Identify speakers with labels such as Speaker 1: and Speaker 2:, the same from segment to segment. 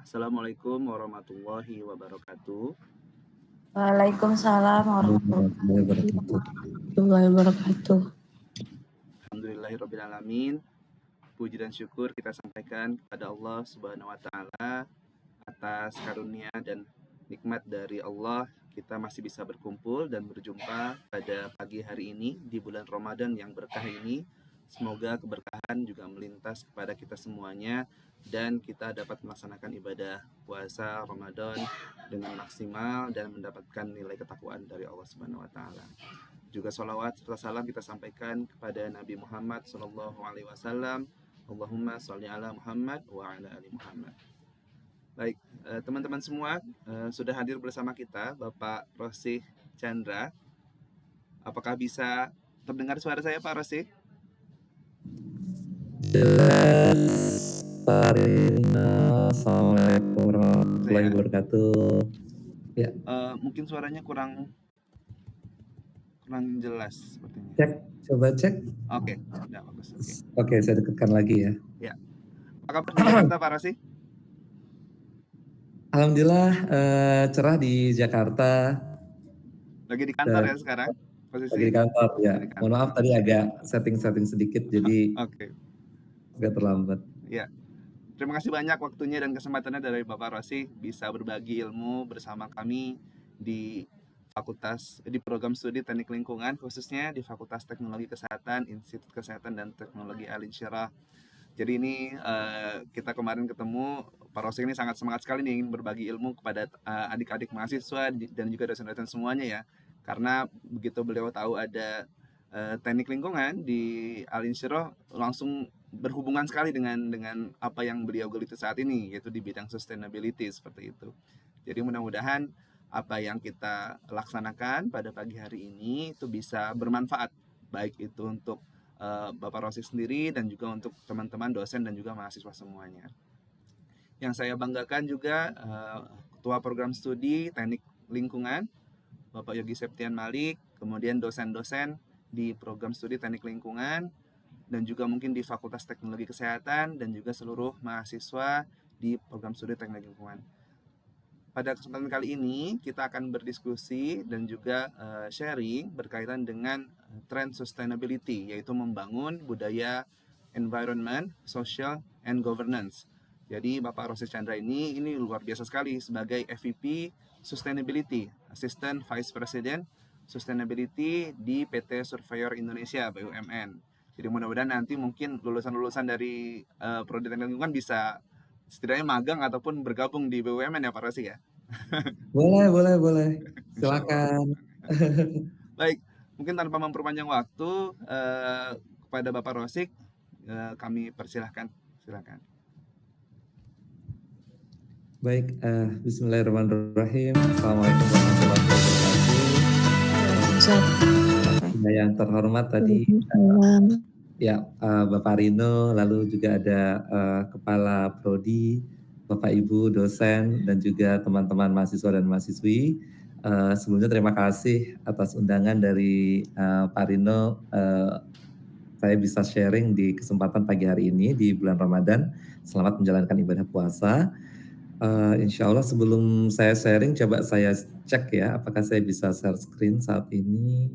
Speaker 1: Assalamualaikum warahmatullahi wabarakatuh.
Speaker 2: Waalaikumsalam
Speaker 3: warahmatullahi
Speaker 2: warahmatullahi wabarakatuh.
Speaker 1: Alhamdulillahirrabbilalamin. Puji dan syukur kita sampaikan kepada Allah Subhanahu wa Ta'ala atas karunia dan nikmat dari Allah. Kita masih bisa berkumpul dan berjumpa pada pagi hari ini di bulan Ramadan yang berkah ini. Semoga keberkahan juga melintas kepada kita semuanya dan kita dapat melaksanakan ibadah puasa Ramadan dengan maksimal dan mendapatkan nilai ketakwaan dari Allah Subhanahu wa Ta'ala. Juga sholawat serta salam kita sampaikan kepada Nabi Muhammad SAW. Allahumma sholli ala Muhammad wa ala ali Muhammad. Baik, teman-teman semua sudah hadir bersama kita Bapak Rosih Chandra. Apakah bisa terdengar suara saya, Pak Rosih?
Speaker 3: Jelas, Pak Rino. Assalamualaikum warahmatullahi wabarakatuh. Ya.
Speaker 1: Mungkin suaranya kurang jelas sepertinya.
Speaker 3: Coba cek.
Speaker 1: Oke, udah bagus.
Speaker 3: Oke, saya dekatkan lagi ya.
Speaker 1: Ya. Apa kabar di Jakarta, Pak Rosih?
Speaker 3: Alhamdulillah cerah di Jakarta.
Speaker 1: Lagi di kantor ya sekarang? Posisi?
Speaker 3: Lagi di kantor ya. Mohon maaf tadi agak setting sedikit jadi agak terlambat.
Speaker 1: Ya. Terima kasih banyak waktunya dan kesempatannya dari Bapak Rosih bisa berbagi ilmu bersama kami di program studi Teknik Lingkungan, khususnya di Fakultas Teknologi Kesehatan, Institut Kesehatan dan Teknologi Al-Insyirah. Jadi ini kita kemarin ketemu, Pak Rosih ini sangat semangat sekali nih ingin berbagi ilmu kepada adik-adik mahasiswa dan juga dosen-dosen semuanya ya. Karena begitu beliau tahu ada teknik lingkungan di Al-Insyirah, langsung berhubungan sekali dengan apa yang beliau geluti saat ini, yaitu di bidang sustainability seperti itu. Jadi mudah-mudahan apa yang kita laksanakan pada pagi hari ini itu bisa bermanfaat, baik itu untuk Bapak Rosih sendiri dan juga untuk teman-teman dosen dan juga mahasiswa semuanya. Yang saya banggakan juga Ketua Program Studi Teknik Lingkungan Bapak Yogi Septian Malik, kemudian dosen-dosen di Program Studi Teknik Lingkungan dan juga mungkin di Fakultas Teknologi Kesehatan dan juga seluruh mahasiswa di Program Studi Teknik Lingkungan. Pada kesempatan kali ini kita akan berdiskusi dan juga sharing berkaitan dengan tren sustainability, yaitu membangun budaya environment, social, and governance. Jadi Bapak Rosih Chandra ini luar biasa sekali sebagai FVP Sustainability, Assistant Vice President Sustainability di PT Surveyor Indonesia BUMN. Jadi mudah-mudahan nanti mungkin lulusan-lulusan dari Prodi Teknik Lingkungan bisa setidaknya magang ataupun bergabung di BUMN ya Pak Rosih ya?
Speaker 3: Boleh. Silakan.
Speaker 1: Baik, mungkin tanpa memperpanjang waktu kepada Bapak Rosih kami persilahkan. Silakan.
Speaker 3: Baik, bismillahirrahmanirrahim. Assalamualaikum warahmatullahi wabarakatuh. Yang terhormat tadi Bapak Rino, lalu juga ada Kepala Prodi, Bapak Ibu dosen dan juga teman-teman mahasiswa dan mahasiswi. Sebelumnya terima kasih atas undangan dari Pak Rino. Saya bisa sharing di kesempatan pagi hari ini di bulan Ramadan. Selamat menjalankan ibadah puasa. Insya Allah sebelum saya sharing, coba saya cek ya, apakah saya bisa share screen saat ini.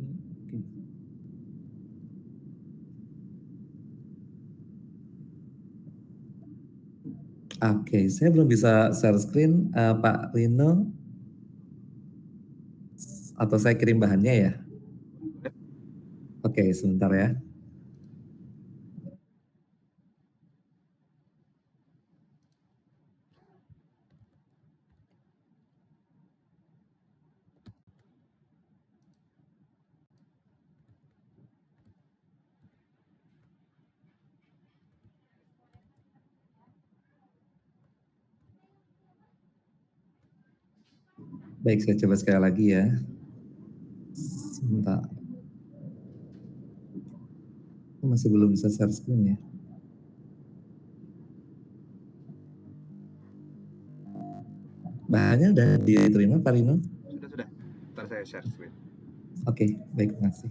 Speaker 3: Oke, saya belum bisa share screen, Pak Rino. Atau saya kirim bahannya ya? Oke, sebentar ya. Baik, saya coba sekali lagi ya. Sebentar. Masih belum bisa share screen ya. Bahannya udah diterima Pak Rino?
Speaker 1: Sudah. Ntar saya share screen.
Speaker 3: Oke, baik, terima kasih.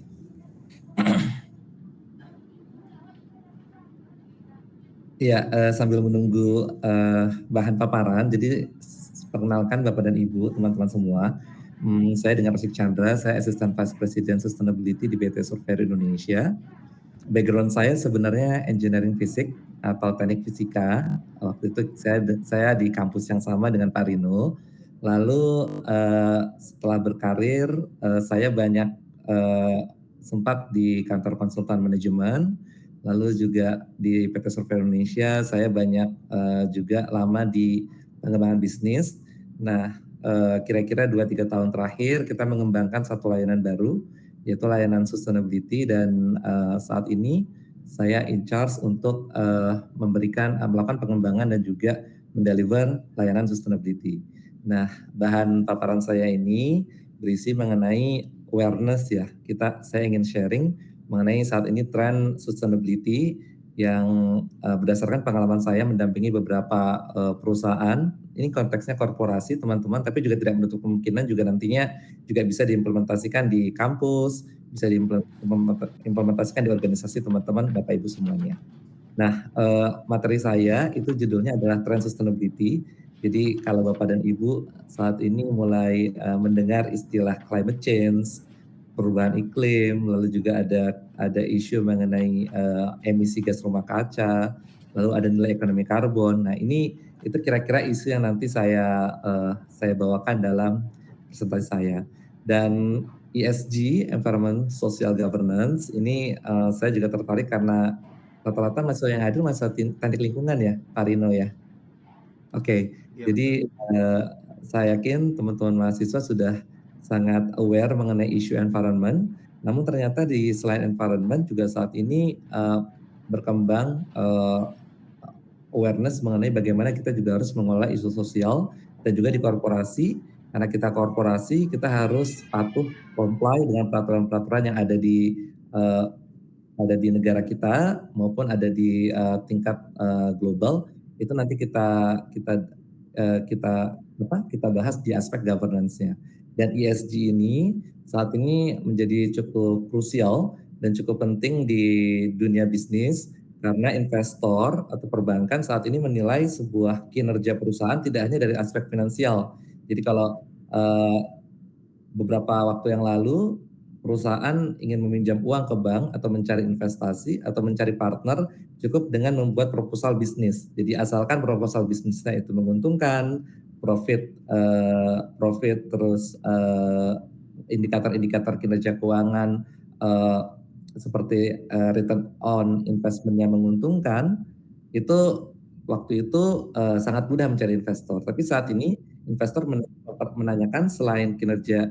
Speaker 3: Iya, sambil menunggu bahan paparan, jadi perkenalkan Bapak dan Ibu, teman-teman semua. Saya dengan Rosik Chandra, saya Assistant Vice President Sustainability di BT Surveyor Indonesia. Background saya sebenarnya engineering fisik atau teknik fisika. Waktu itu saya di kampus yang sama dengan Pak Rino. Lalu setelah berkarir, saya banyak sempat di kantor konsultan manajemen. Lalu juga di PT Surveyor Indonesia, saya banyak juga lama di pengembangan bisnis. Nah, kira-kira 2-3 tahun terakhir kita mengembangkan satu layanan baru, yaitu layanan sustainability, dan saat ini saya in charge untuk melakukan pengembangan dan juga mendeliver layanan sustainability. Nah, bahan paparan saya ini berisi mengenai awareness ya. Saya ingin sharing mengenai saat ini tren sustainability yang berdasarkan pengalaman saya mendampingi beberapa perusahaan. Ini konteksnya korporasi teman-teman, tapi juga tidak menutup kemungkinan juga nantinya juga bisa diimplementasikan di kampus, bisa diimplementasikan di organisasi teman-teman Bapak Ibu semuanya. Nah, materi saya itu judulnya adalah Trend Sustainability. Jadi kalau Bapak dan Ibu saat ini mulai mendengar istilah climate change, perubahan iklim, lalu juga ada isu mengenai emisi gas rumah kaca, lalu ada nilai ekonomi karbon. Nah, itu kira-kira isu yang nanti saya bawakan dalam presentasi saya. Dan ESG, Environment Social Governance, ini saya juga tertarik karena rata-rata mahasiswa yang hadir mahasiswa teknik lingkungan ya, Pak Rino ya. Oke,
Speaker 1: Iya,
Speaker 3: jadi saya yakin teman-teman mahasiswa sudah sangat aware mengenai isu environment. Namun ternyata selain environment juga saat ini berkembang awareness mengenai bagaimana kita juga harus mengelola isu sosial, dan juga di korporasi. Karena kita korporasi, kita harus patuh comply dengan peraturan-peraturan yang ada di negara kita maupun ada di tingkat global. Itu nanti kita bahas di aspek governance-nya. Dan ESG ini saat ini menjadi cukup krusial dan cukup penting di dunia bisnis, karena investor atau perbankan saat ini menilai sebuah kinerja perusahaan tidak hanya dari aspek finansial. Jadi kalau beberapa waktu yang lalu perusahaan ingin meminjam uang ke bank atau mencari investasi atau mencari partner, cukup dengan membuat proposal bisnis. Jadi asalkan proposal bisnisnya itu menguntungkan, profit terus indikator-indikator kinerja keuangan seperti return on investment-nya menguntungkan, itu waktu itu sangat mudah mencari investor. Tapi saat ini investor menanyakan selain kinerja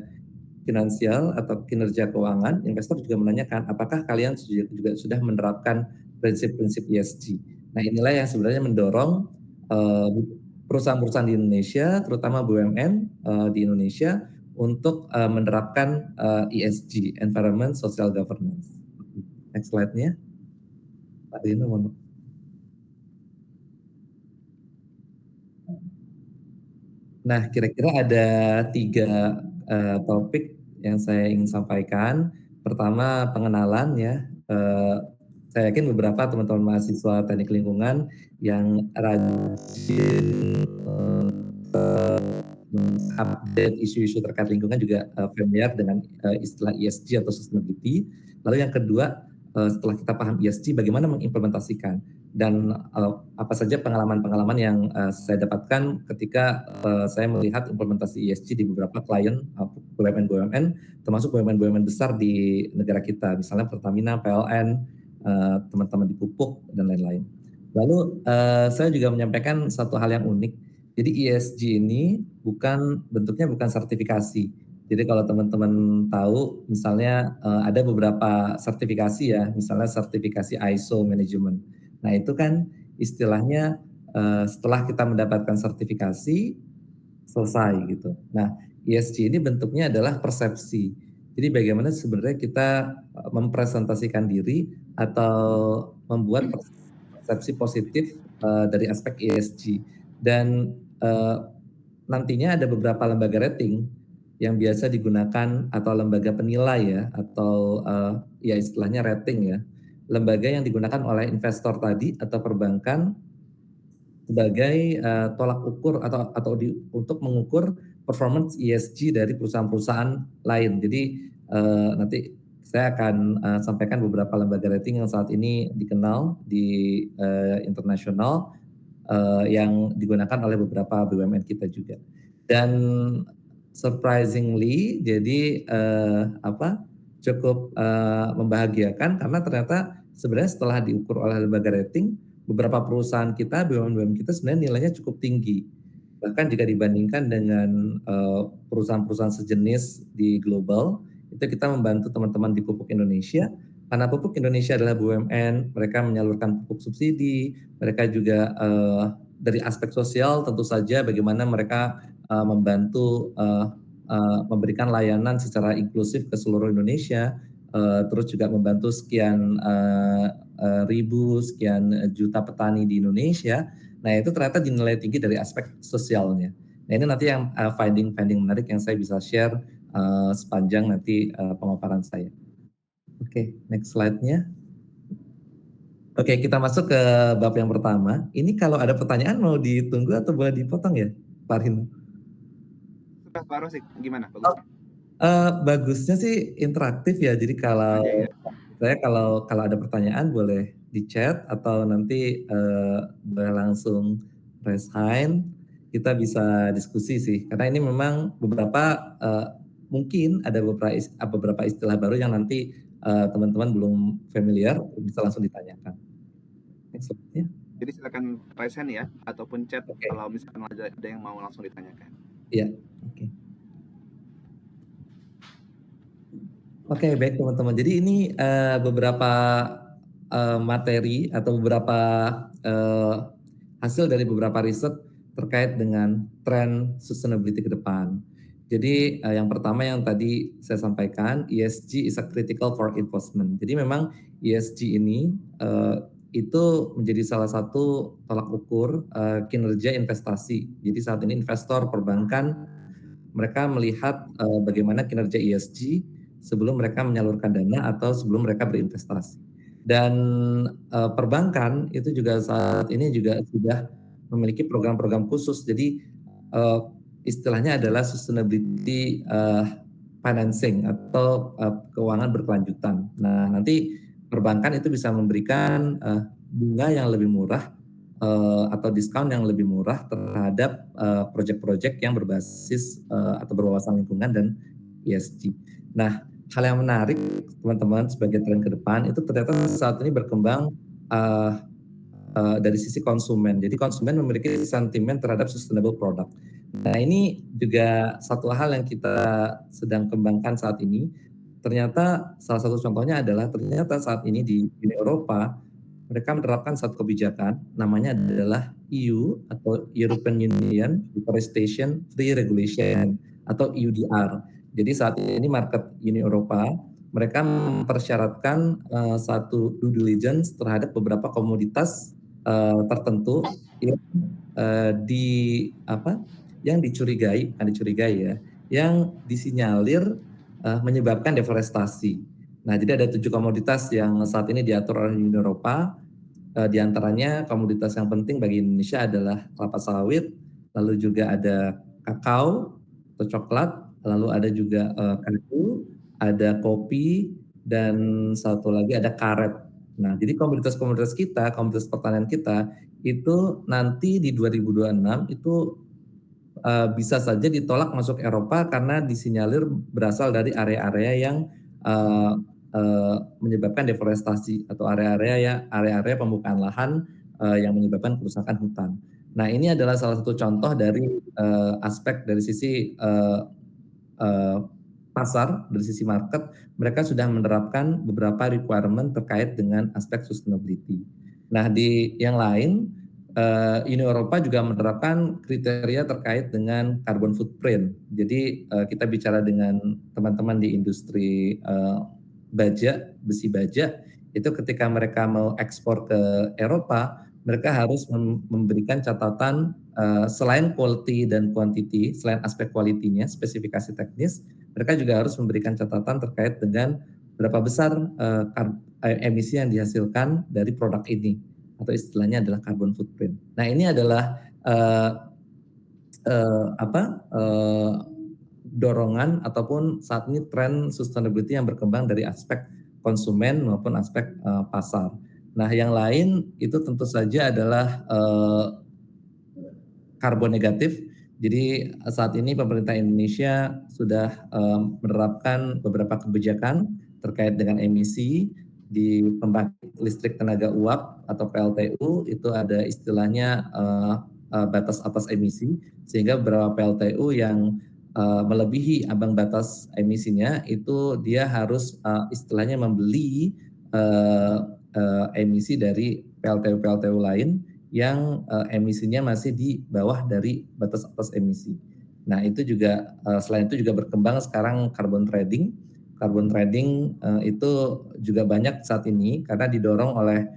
Speaker 3: finansial atau kinerja keuangan, investor juga menanyakan apakah kalian juga sudah menerapkan prinsip-prinsip ESG. Nah, inilah yang sebenarnya mendorong perusahaan-perusahaan di Indonesia, terutama BUMN di Indonesia, untuk menerapkan ESG, Environment Social Governance. Next slide-nya, Pak Dino. Nah, kira-kira ada 3 topik yang saya ingin sampaikan. Pertama, pengenalan ya. Saya yakin beberapa teman-teman mahasiswa teknik lingkungan yang rajin update isu-isu terkait lingkungan juga familiar dengan istilah ESG atau sustainability. Lalu yang kedua, setelah kita paham ESG, bagaimana mengimplementasikan, dan apa saja pengalaman-pengalaman yang saya dapatkan ketika saya melihat implementasi ESG di beberapa klien BUMN-BUMN, termasuk BUMN-BUMN besar di negara kita, misalnya Pertamina, PLN, teman-teman di Pupuk, dan lain-lain. Lalu saya juga menyampaikan satu hal yang unik. Jadi ESG ini bentuknya bukan sertifikasi. Jadi kalau teman-teman tahu, misalnya ada beberapa sertifikasi ya, misalnya sertifikasi ISO Management. Nah, itu kan istilahnya setelah kita mendapatkan sertifikasi, selesai gitu. Nah, ESG ini bentuknya adalah persepsi. Jadi bagaimana sebenarnya kita mempresentasikan diri atau membuat persepsi positif dari aspek ESG. Dan nantinya ada beberapa lembaga rating yang biasa digunakan atau lembaga penilai ya, atau ya istilahnya rating ya. lembaga yang digunakan oleh investor tadi atau perbankan sebagai tolak ukur untuk mengukur performance ESG dari perusahaan-perusahaan lain. Jadi nanti saya akan sampaikan beberapa lembaga rating yang saat ini dikenal di internasional yang digunakan oleh beberapa BUMN kita juga. Dan surprisingly, jadi cukup membahagiakan karena ternyata sebenarnya setelah diukur oleh lembaga rating, beberapa perusahaan kita, BUMN kita sebenarnya nilainya cukup tinggi. Bahkan jika dibandingkan dengan perusahaan-perusahaan sejenis di global, itu kita membantu teman-teman di Pupuk Indonesia, karena Pupuk Indonesia adalah BUMN, mereka menyalurkan pupuk subsidi, mereka juga dari aspek sosial tentu saja bagaimana mereka membantu memberikan layanan secara inklusif ke seluruh Indonesia, terus juga membantu sekian sekian juta petani di Indonesia. Nah itu ternyata dinilai tinggi dari aspek sosialnya. Nah ini nanti yang finding menarik yang saya bisa share sepanjang nanti pemaparan saya. Oke, next slide-nya. Oke, kita masuk ke bab yang pertama. Ini kalau ada pertanyaan mau ditunggu atau boleh dipotong ya, Pak Rino?
Speaker 1: Sudah Pak Rosik, gimana bagusnya?
Speaker 3: Bagusnya sih interaktif ya. Jadi kalau saya kalau ada pertanyaan boleh di chat atau nanti boleh langsung raise hand. Kita bisa diskusi sih. Karena ini memang beberapa mungkin ada beberapa istilah baru yang nanti teman-teman belum familiar, bisa langsung ditanyakan. Next slide-nya.
Speaker 1: Jadi silakan raise hand ya, ataupun chat
Speaker 3: Okay.
Speaker 1: kalau misalkan ada yang mau langsung ditanyakan.
Speaker 3: Iya, oke. Oke, baik teman-teman. Jadi ini beberapa materi atau beberapa hasil dari beberapa riset terkait dengan tren sustainability ke depan. Jadi yang pertama yang tadi saya sampaikan, ESG is a critical for investment. Jadi memang ESG ini itu menjadi salah satu tolak ukur kinerja investasi. Jadi saat ini investor perbankan mereka melihat bagaimana kinerja ESG sebelum mereka menyalurkan dana atau sebelum mereka berinvestasi. Dan perbankan itu juga saat ini juga sudah memiliki program-program khusus. Jadi istilahnya adalah sustainability financing atau keuangan berkelanjutan. Nah, nanti perbankan itu bisa memberikan bunga yang lebih murah atau diskon yang lebih murah terhadap proyek-proyek yang berbasis atau berwawasan lingkungan dan ESG. Nah, hal yang menarik teman-teman sebagai tren ke depan itu ternyata saat ini berkembang dari sisi konsumen. Jadi konsumen memiliki sentimen terhadap sustainable product. Nah ini juga satu hal yang kita sedang kembangkan saat ini. Ternyata salah satu contohnya adalah ternyata saat ini di Uni Eropa mereka menerapkan satu kebijakan namanya adalah EU atau European Union Deforestation Free Regulation atau EUDR. Jadi saat ini market Uni Eropa mereka mempersyaratkan satu due diligence terhadap beberapa komoditas tertentu yang yang dicurigai ya, yang disinyalir menyebabkan deforestasi. Nah, jadi ada 7 komoditas yang saat ini diatur oleh Uni Eropa. Di antaranya komoditas yang penting bagi Indonesia adalah kelapa sawit, lalu juga ada kakao atau coklat, lalu ada juga kayu, ada kopi, dan satu lagi ada karet. Nah, jadi komoditas-komoditas kita, komoditas pertanian kita itu nanti di 2026 itu bisa saja ditolak masuk Eropa karena disinyalir berasal dari area-area yang menyebabkan deforestasi atau area-area pembukaan lahan yang menyebabkan kerusakan hutan. Nah, ini adalah salah satu contoh dari aspek dari sisi pasar, dari sisi market, mereka sudah menerapkan beberapa requirement terkait dengan aspek sustainability. Nah, di yang lain, Uni Eropa juga menerapkan kriteria terkait dengan carbon footprint. Jadi kita bicara dengan teman-teman di industri baja, besi baja, itu ketika mereka mau ekspor ke Eropa, mereka harus memberikan catatan selain quality dan quantity, selain aspek kualitinya, spesifikasi teknis, mereka juga harus memberikan catatan terkait dengan berapa besar emisi yang dihasilkan dari produk ini, atau istilahnya adalah carbon footprint. Nah, ini adalah dorongan ataupun saat ini tren sustainability yang berkembang dari aspek konsumen maupun aspek pasar. Nah, yang lain itu tentu saja adalah karbon negatif. Jadi saat ini pemerintah Indonesia sudah menerapkan beberapa kebijakan terkait dengan emisi di pembangkit listrik tenaga uap atau PLTU. Itu ada istilahnya batas atas emisi, sehingga beberapa PLTU yang melebihi ambang batas emisinya itu dia harus istilahnya membeli emisi dari PLTU lain yang emisinya masih di bawah dari batas atas emisi. Nah, itu juga selain itu juga berkembang sekarang carbon trading. Carbon trading itu juga banyak saat ini karena didorong oleh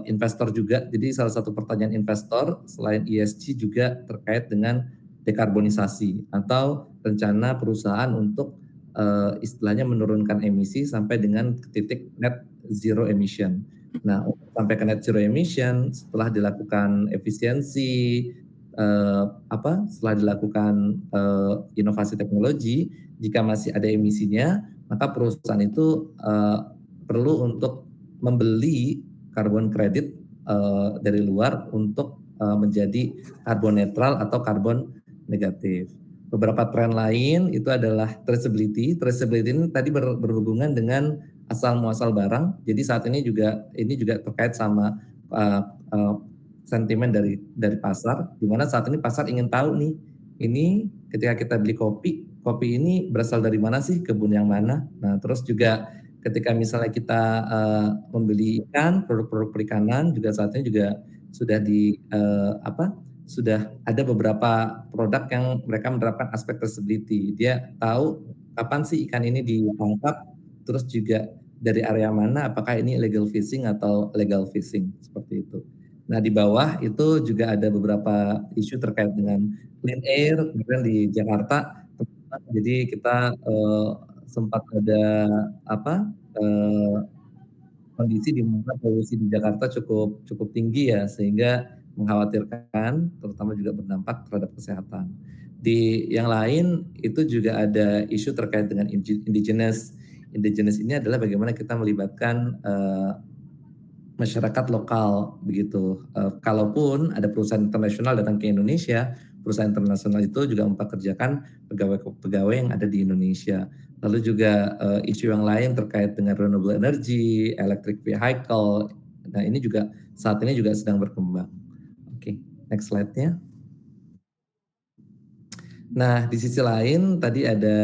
Speaker 3: investor juga. Jadi salah satu pertanyaan investor selain ESG juga terkait dengan dekarbonisasi atau rencana perusahaan untuk istilahnya menurunkan emisi sampai dengan titik net zero emission. Nah, sampai ke net zero emission setelah dilakukan efisiensi setelah dilakukan inovasi teknologi, jika masih ada emisinya, maka perusahaan itu perlu untuk membeli karbon kredit dari luar untuk menjadi karbon netral atau karbon negatif. Beberapa tren lain itu adalah traceability. Traceability ini tadi berhubungan dengan asal muasal barang. Jadi saat ini juga terkait sama sentimen dari pasar, di mana saat ini pasar ingin tahu nih, ini ketika kita beli kopi ini berasal dari mana sih, kebun yang mana. Nah, terus juga ketika misalnya kita membeli ikan, produk-produk perikanan juga saat ini juga sudah sudah ada beberapa produk yang mereka menerapkan aspek traceability. Dia tahu kapan sih ikan ini ditangkap, terus juga dari area mana, apakah ini illegal fishing atau legal fishing, seperti itu. Nah, di bawah itu juga ada beberapa isu terkait dengan clean air, kemudian di Jakarta, jadi kita sempat ada kondisi di mana polusi di Jakarta cukup tinggi ya, sehingga mengkhawatirkan, terutama juga berdampak terhadap kesehatan. Di yang lain itu juga ada isu terkait dengan indigenous. Indigenous ini adalah bagaimana kita melibatkan masyarakat lokal begitu. Kalaupun ada perusahaan internasional datang ke Indonesia, perusahaan internasional itu juga mempekerjakan pegawai-pegawai yang ada di Indonesia. Lalu juga isu yang lain terkait dengan renewable energy, electric vehicle. Nah, ini juga saat ini juga sedang berkembang. Oke, next slide-nya. Nah, di sisi lain tadi ada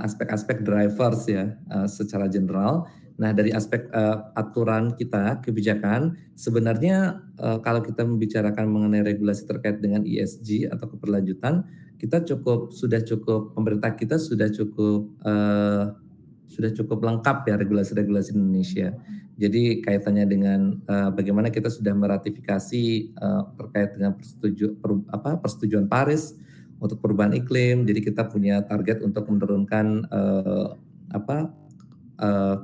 Speaker 3: aspek-aspek drivers ya, secara general. Nah, dari aspek aturan kita, kebijakan, sebenarnya kalau kita membicarakan mengenai regulasi terkait dengan ESG atau keberlanjutan, kita pemerintah kita sudah cukup lengkap ya regulasi-regulasi Indonesia. Jadi kaitannya dengan bagaimana kita sudah meratifikasi terkait dengan persetujuan Paris untuk perubahan iklim. Jadi kita punya target untuk menurunkan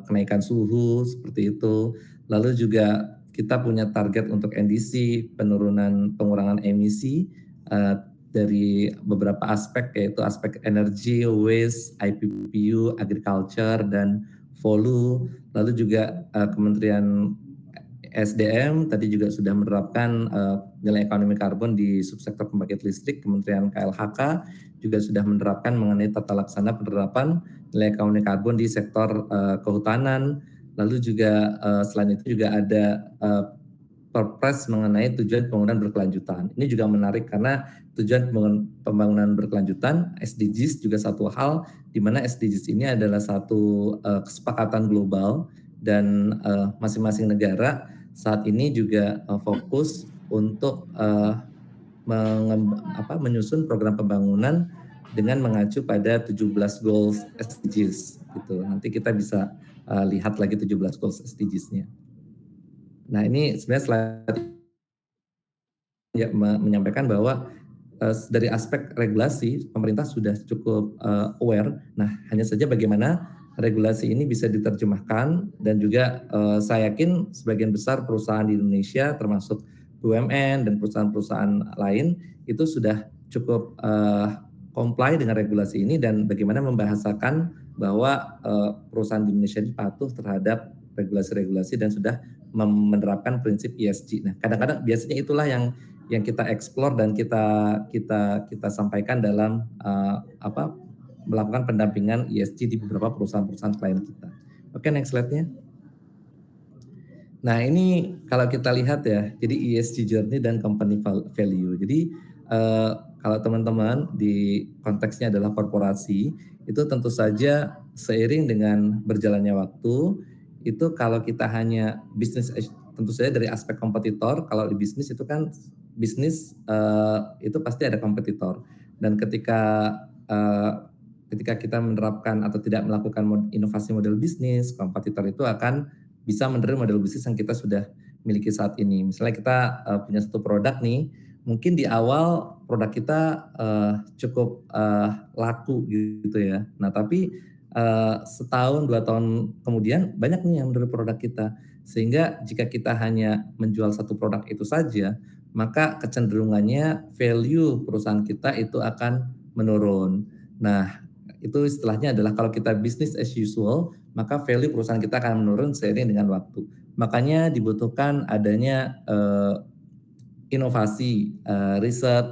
Speaker 3: kenaikan suhu seperti itu. Lalu juga kita punya target untuk NDC, pengurangan emisi dari beberapa aspek, yaitu aspek energi, waste, IPPU, agriculture, dan volu. Lalu juga Kementerian SDM tadi juga sudah menerapkan nilai ekonomi karbon di subsektor pembangkit listrik. Kementerian KLHK juga sudah menerapkan mengenai tata laksana penerapan nilai ekonomi karbon di sektor kehutanan. Lalu juga selain itu juga ada Perpres mengenai tujuan pembangunan berkelanjutan. Ini juga menarik karena tujuan pembangunan berkelanjutan SDGs juga satu hal, di mana SDGs ini adalah satu kesepakatan global dan masing-masing negara saat ini juga fokus untuk menyusun program pembangunan dengan mengacu pada 17 goals SDGs gitu. Nanti kita bisa lihat lagi 17 goals SDGs-nya. Nah, ini sebenarnya slide ya, menyampaikan bahwa dari aspek regulasi pemerintah sudah cukup aware. Nah, hanya saja bagaimana regulasi ini bisa diterjemahkan, dan juga saya yakin sebagian besar perusahaan di Indonesia termasuk BUMN dan perusahaan-perusahaan lain itu sudah cukup comply dengan regulasi ini, dan bagaimana membahasakan bahwa perusahaan di Indonesia ini patuh terhadap regulasi-regulasi dan sudah menerapkan prinsip ESG. Nah, kadang-kadang biasanya itulah yang kita explore dan kita sampaikan dalam melakukan pendampingan ESG di beberapa perusahaan-perusahaan klien kita. Oke, next slide-nya. Nah, ini kalau kita lihat ya, jadi ESG journey dan company value. Jadi kalau teman-teman di konteksnya adalah korporasi, itu tentu saja seiring dengan berjalannya waktu, itu kalau kita hanya bisnis, tentu saja dari aspek kompetitor, kalau di bisnis itu kan bisnis itu pasti ada kompetitor, dan ketika kita menerapkan atau tidak melakukan inovasi model bisnis, kompetitor itu akan bisa menerima model bisnis yang kita sudah miliki saat ini. Misalnya kita punya satu produk nih, mungkin di awal produk kita cukup laku gitu ya. Nah, tapi setahun 2 tahun kemudian banyak nih yang membeli produk kita. Sehingga jika kita hanya menjual satu produk itu saja, maka kecenderungannya value perusahaan kita itu akan menurun. Nah, itu istilahnya adalah kalau kita business as usual, maka value perusahaan kita akan menurun seiring dengan waktu. Makanya dibutuhkan adanya inovasi, riset,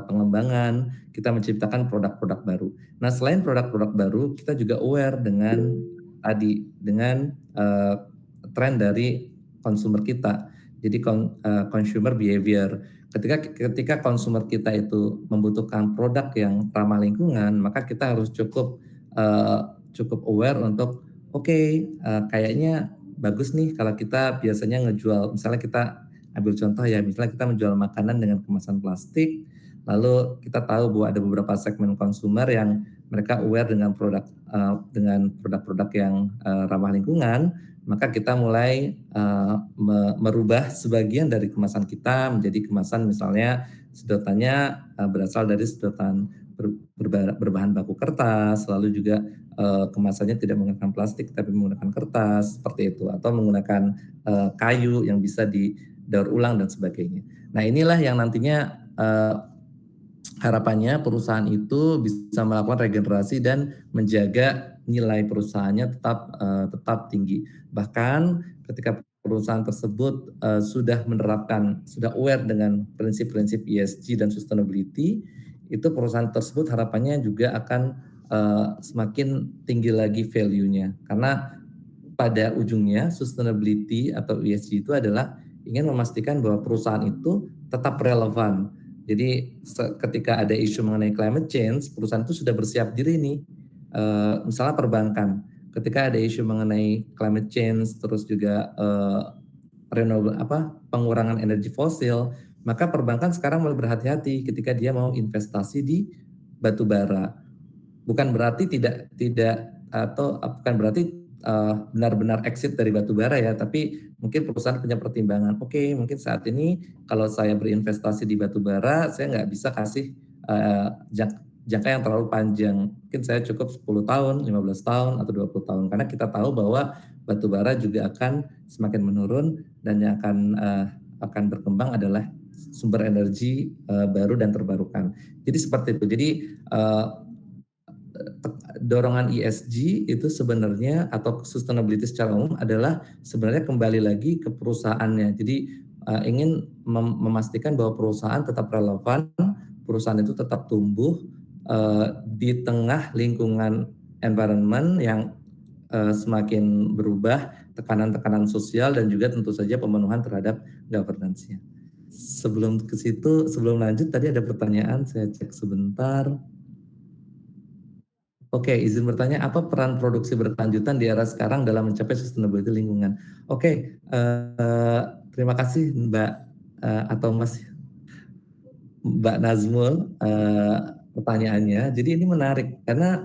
Speaker 3: pengembangan, kita menciptakan produk-produk baru. Nah, selain produk-produk baru, kita juga aware dengan tren dari consumer kita. Jadi consumer behavior. Ketika consumer kita itu membutuhkan produk yang ramah lingkungan, maka kita harus cukup aware untuk kayaknya bagus nih kalau kita biasanya ngejual, misalnya kita ambil contoh ya, misalnya kita menjual makanan dengan kemasan plastik, lalu kita tahu bahwa ada beberapa segmen konsumer yang mereka aware dengan produk-produk yang ramah lingkungan, maka kita mulai merubah sebagian dari kemasan kita menjadi kemasan misalnya sedotannya berasal dari sedotan berbahan baku kertas, lalu juga kemasannya tidak menggunakan plastik tapi menggunakan kertas seperti itu, atau menggunakan kayu yang bisa didaur ulang dan sebagainya. Nah, inilah yang nantinya harapannya perusahaan itu bisa melakukan regenerasi dan menjaga nilai perusahaannya tetap tinggi. Bahkan ketika perusahaan tersebut sudah aware dengan prinsip-prinsip ESG dan sustainability, itu perusahaan tersebut harapannya juga akan semakin tinggi lagi value-nya. Karena pada ujungnya sustainability atau ESG itu adalah ingin memastikan bahwa perusahaan itu tetap relevan. Jadi ketika ada isu mengenai climate change, perusahaan itu sudah bersiap diri nih. Misalnya perbankan, ketika ada isu mengenai climate change, terus juga pengurangan energi fosil, maka perbankan sekarang mulai berhati-hati ketika dia mau investasi di batu bara. Bukan berarti bukan berarti benar-benar exit dari batu bara ya, tapi mungkin perusahaan punya pertimbangan, mungkin saat ini kalau saya berinvestasi di batu bara, saya nggak bisa kasih jangka yang terlalu panjang, mungkin saya cukup 10 tahun, 15 tahun, atau 20 tahun, karena kita tahu bahwa batu bara juga akan semakin menurun, dan yang akan berkembang adalah sumber energi baru dan terbarukan. Jadi seperti itu. Jadi dorongan ESG itu sebenarnya, atau sustainability secara umum, adalah sebenarnya kembali lagi ke perusahaannya. Jadi ingin memastikan bahwa perusahaan tetap relevan, perusahaan itu tetap tumbuh di tengah lingkungan environment yang semakin berubah, tekanan-tekanan sosial, dan juga tentu saja pemenuhan terhadap governance-nya. Sebelum lanjut, tadi ada pertanyaan, saya cek sebentar. Oke, izin bertanya, apa peran produksi berkelanjutan di era sekarang dalam mencapai sustainability lingkungan? Oke, terima kasih Mbak atau Mbak Nazmul pertanyaannya. Jadi ini menarik karena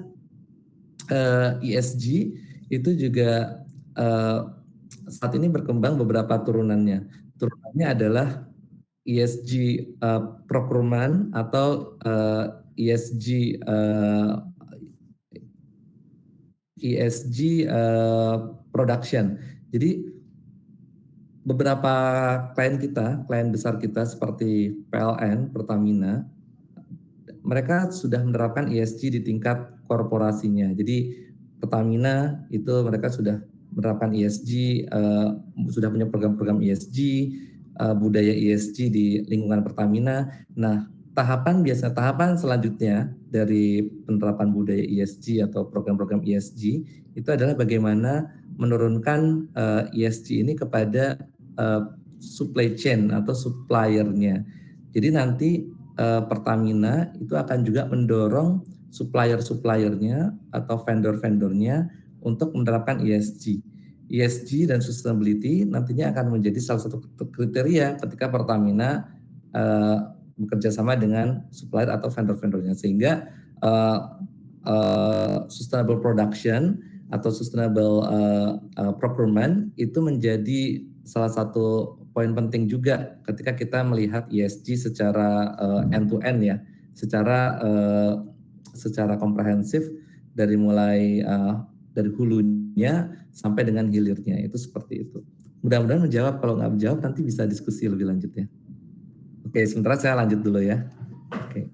Speaker 3: ESG itu juga saat ini berkembang beberapa turunannya. Turunannya adalah ESG procurement atau ESG ESG production. Jadi beberapa klien besar kita seperti PLN, Pertamina, mereka sudah menerapkan ESG di tingkat korporasinya. Jadi Pertamina itu mereka sudah menerapkan ESG, sudah punya program-program ESG, budaya ESG di lingkungan Pertamina. Nah, tahapan selanjutnya dari penerapan budaya ESG atau program-program ESG itu adalah bagaimana menurunkan ESG ini kepada supply chain atau suppliernya. Jadi nanti Pertamina itu akan juga mendorong supplier-suppliernya atau vendor-vendornya untuk menerapkan ESG. ESG dan sustainability nantinya akan menjadi salah satu kriteria ketika Pertamina bekerja sama dengan supplier atau vendor-vendornya, sehingga sustainable production atau sustainable procurement itu menjadi salah satu poin penting juga ketika kita melihat ESG secara end to end ya, secara komprehensif dari mulai dari hulunya sampai dengan hilirnya, itu seperti itu. Mudah-mudahan menjawab. Kalau nggak menjawab nanti bisa diskusi lebih lanjut ya. Oke, sementara saya lanjut dulu ya. Oke.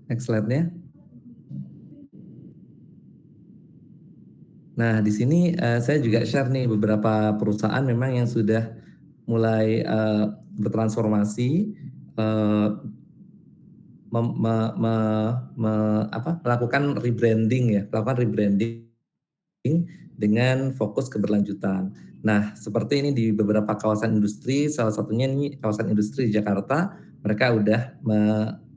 Speaker 3: Next slide-nya. Nah, di sini saya juga share nih beberapa perusahaan memang yang sudah mulai bertransformasi, melakukan rebranding dengan fokus keberlanjutan. Nah, seperti ini di beberapa kawasan industri, salah satunya ini kawasan industri di Jakarta, mereka udah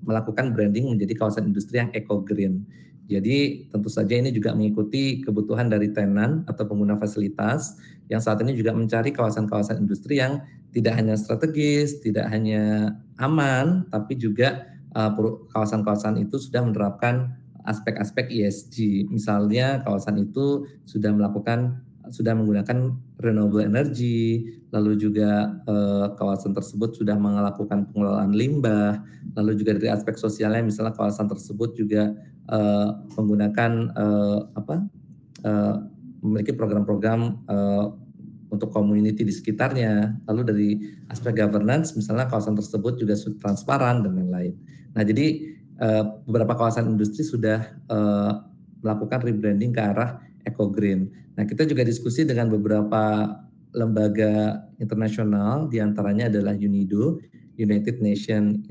Speaker 3: melakukan branding menjadi kawasan industri yang eco green. Jadi tentu saja ini juga mengikuti kebutuhan dari tenan atau pengguna fasilitas yang saat ini juga mencari kawasan-kawasan industri yang tidak hanya strategis, tidak hanya aman, tapi juga kawasan-kawasan itu sudah menerapkan aspek-aspek ESG. Misalnya kawasan itu sudah menggunakan renewable energy, lalu juga kawasan tersebut sudah melakukan pengelolaan limbah, lalu juga dari aspek sosialnya misalnya kawasan tersebut juga menggunakan memiliki program-program untuk community di sekitarnya. Lalu dari aspek governance misalnya kawasan tersebut juga transparan dan lain-lain. Nah, jadi beberapa kawasan industri sudah melakukan rebranding ke arah eco green. Nah, kita juga diskusi dengan beberapa lembaga internasional, diantaranya adalah UNIDO, United Nations